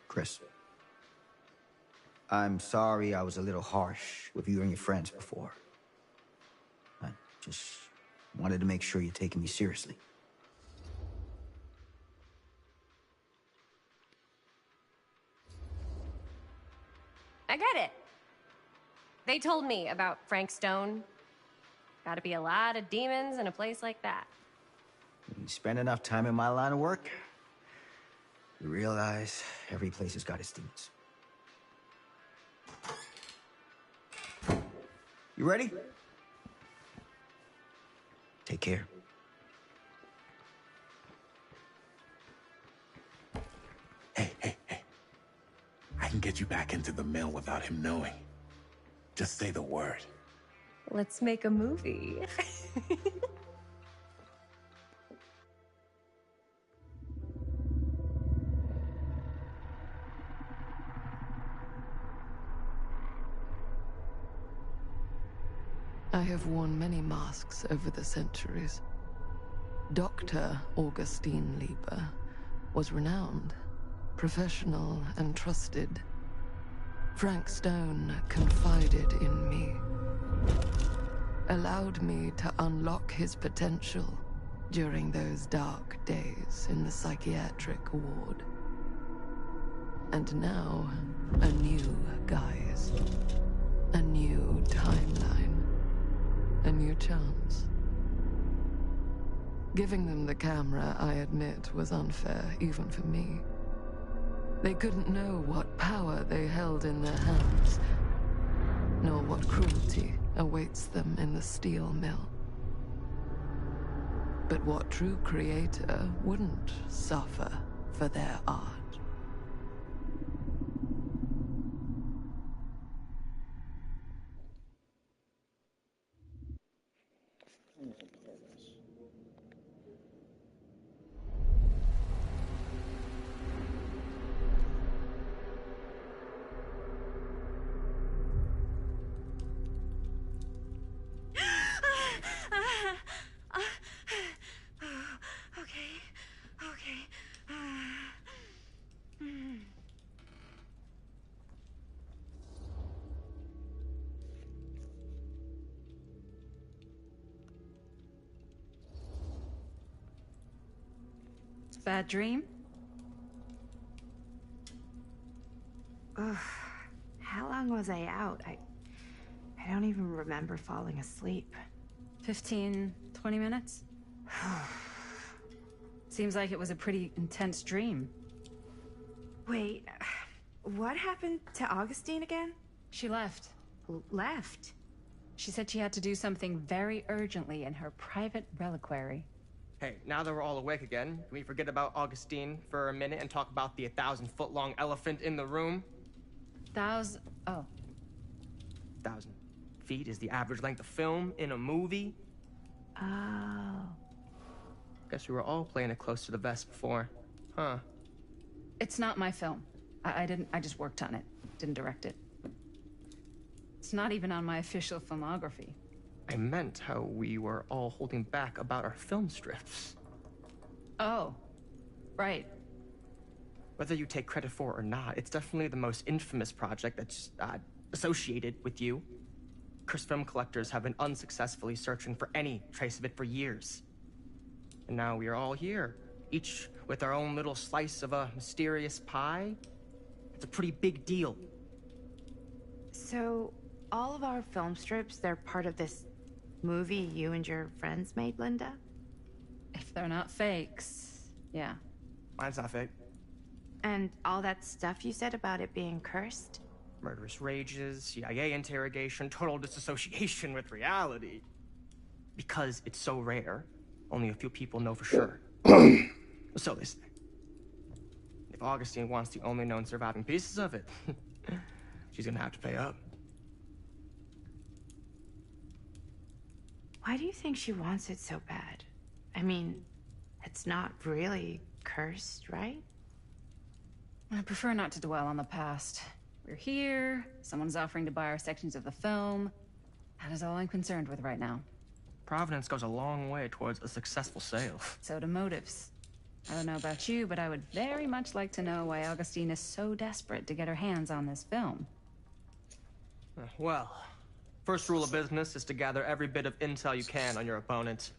Chris. I'm sorry I was a little harsh with you and your friends before. I just wanted to make sure you're taking me seriously. I get it. They told me about Frank Stone. Gotta be a lot of demons in a place like that. When you spend enough time in my line of work, you realize every place has got its demons. You ready? Take care. Hey. I can get you back into the mill without him knowing. Just say the word. Let's make a movie. I have worn many masks over the centuries. Dr. Augustine Lieber was renowned, professional, and trusted. Frank Stone confided in me, allowed me to unlock his potential during those dark days in the psychiatric ward. And now, a new guise, a new timeline, a new chance. Giving them the camera, I admit, was unfair, even for me. They couldn't know what power they held in their hands, nor what cruelty awaits them in the steel mill. But what true creator wouldn't suffer for their art? Bad dream? Ugh. How long was I out? I don't even remember falling asleep. 15, 20 minutes? Seems like it was a pretty intense dream. Wait, what happened to Augustine again? She left. Left? She said she had to do something very urgently in her private reliquary. Hey, now that we're all awake again, can we forget about Augustine for a minute and talk about the 1,000-foot-long elephant in the room? Oh. 1,000 feet is the average length of film in a movie. Oh. Guess we were all playing it close to the vest before, huh? It's not my film. I just worked on it. Didn't direct it. It's not even on my official filmography. I meant how we were all holding back about our film strips. Oh, right. Whether you take credit for it or not, it's definitely the most infamous project that's associated with you. Cursed film collectors have been unsuccessfully searching for any trace of it for years. And now we are all here, each with our own little slice of a mysterious pie. It's a pretty big deal. So, all of our film strips, they're part of this movie you and your friends made, Linda? If they're not fakes, yeah. Mine's not fake. And all that stuff you said about it being cursed? Murderous rages, CIA interrogation, total disassociation with reality. Because it's so rare, only a few people know for sure. So they say. If Augustine wants the only known surviving pieces of it, she's gonna have to pay up. Why do you think she wants it so bad? I mean, it's not really cursed, right? I prefer not to dwell on the past. We're here, someone's offering to buy our sections of the film. That is all I'm concerned with right now. Providence goes a long way towards a successful sale. So do motives. I don't know about you, but I would very much like to know why Augustine is so desperate to get her hands on this film. Well, first rule of business is to gather every bit of intel you can on your opponent.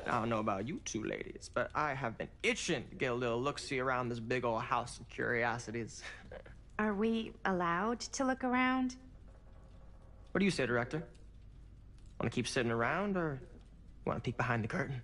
I don't know about you two ladies, but I have been itching to get a little look-see around this big old house of curiosities. Are we allowed to look around? What do you say, director? Want to keep sitting around, or want to peek behind the curtain?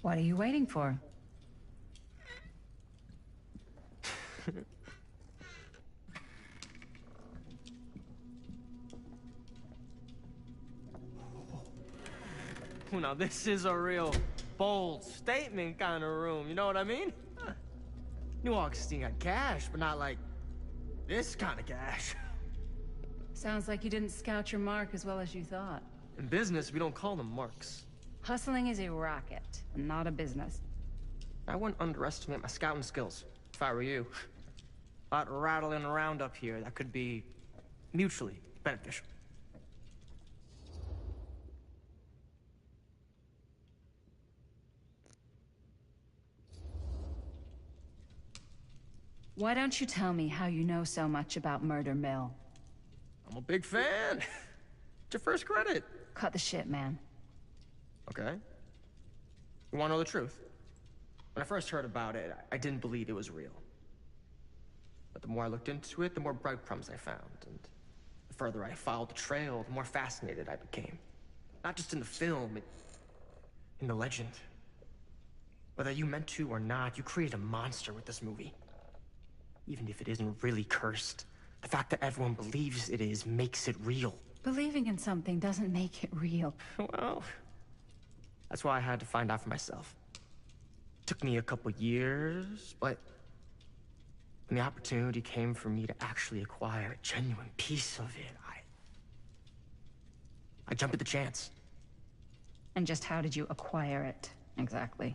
What are you waiting for? Well, now this is a real bold statement kind of room, you know what I mean? New Augustine got cash, but not like this kind of cash. Sounds like you didn't scout your mark as well as you thought. In business, we don't call them marks. Hustling is a racket, not a business. I wouldn't underestimate my scouting skills, if I were you. A lot rattling around up here that could be mutually beneficial. Why don't you tell me how you know so much about Murder Mill? I'm a big fan. It's your first credit. Cut the shit, man. Okay. You wanna know the truth? When I first heard about it, I didn't believe it was real. But the more I looked into it, the more breadcrumbs I found, and the further I followed the trail, the more fascinated I became. Not just in the film, in the legend. Whether you meant to or not, you created a monster with this movie. Even if it isn't really cursed, the fact that everyone believes it is makes it real. Believing in something doesn't make it real. Well, that's why I had to find out for myself. Took me a couple years, but when the opportunity came for me to actually acquire a genuine piece of it, I jumped at the chance. And just how did you acquire it, exactly?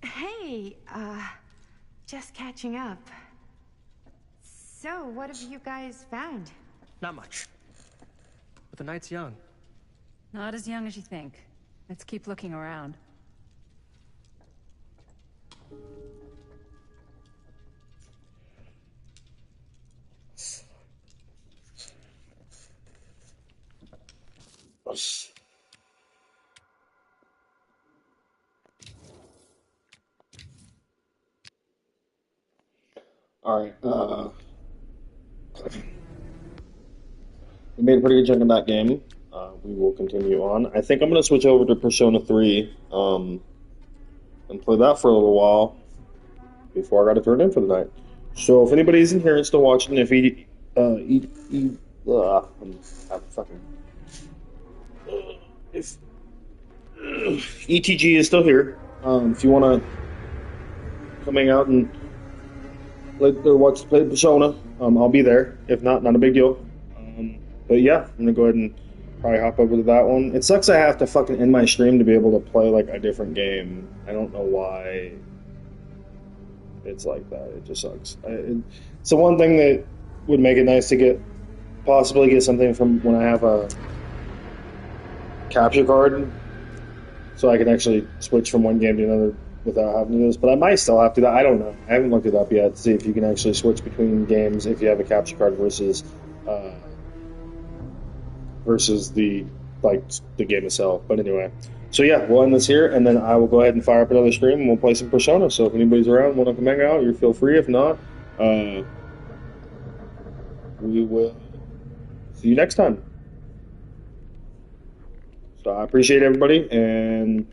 Hey, just catching up. So, what have you guys found? Not much. But the night's young. Not as young as you think. Let's keep looking around. All right. We made a pretty good chunk of that game. We will continue on. I think I'm going to switch over to Persona 3 and play that for a little while before I got to turn in for the night. So if anybody's in here and still watching, if ETG is still here, if you want to come hang out and play Persona, I'll be there. If not, not a big deal. But yeah, I'm gonna go ahead and probably hop over to that one. It sucks I have to fucking end my stream to be able to play like a different game. I don't know why it's like that. It just sucks. It's the one thing that would make it nice to possibly get something from when I have a capture card, so I can actually switch from one game to another without having to do this. But I might still have to. I don't know. I haven't looked it up yet to see if you can actually switch between games if you have a capture card versus the game itself. But anyway, so yeah, we'll end this here, and then I will go ahead and fire up another stream, and we'll play some Persona. So if anybody's around, want to come hang out, you feel free. If not, we will see you next time. So I appreciate everybody, and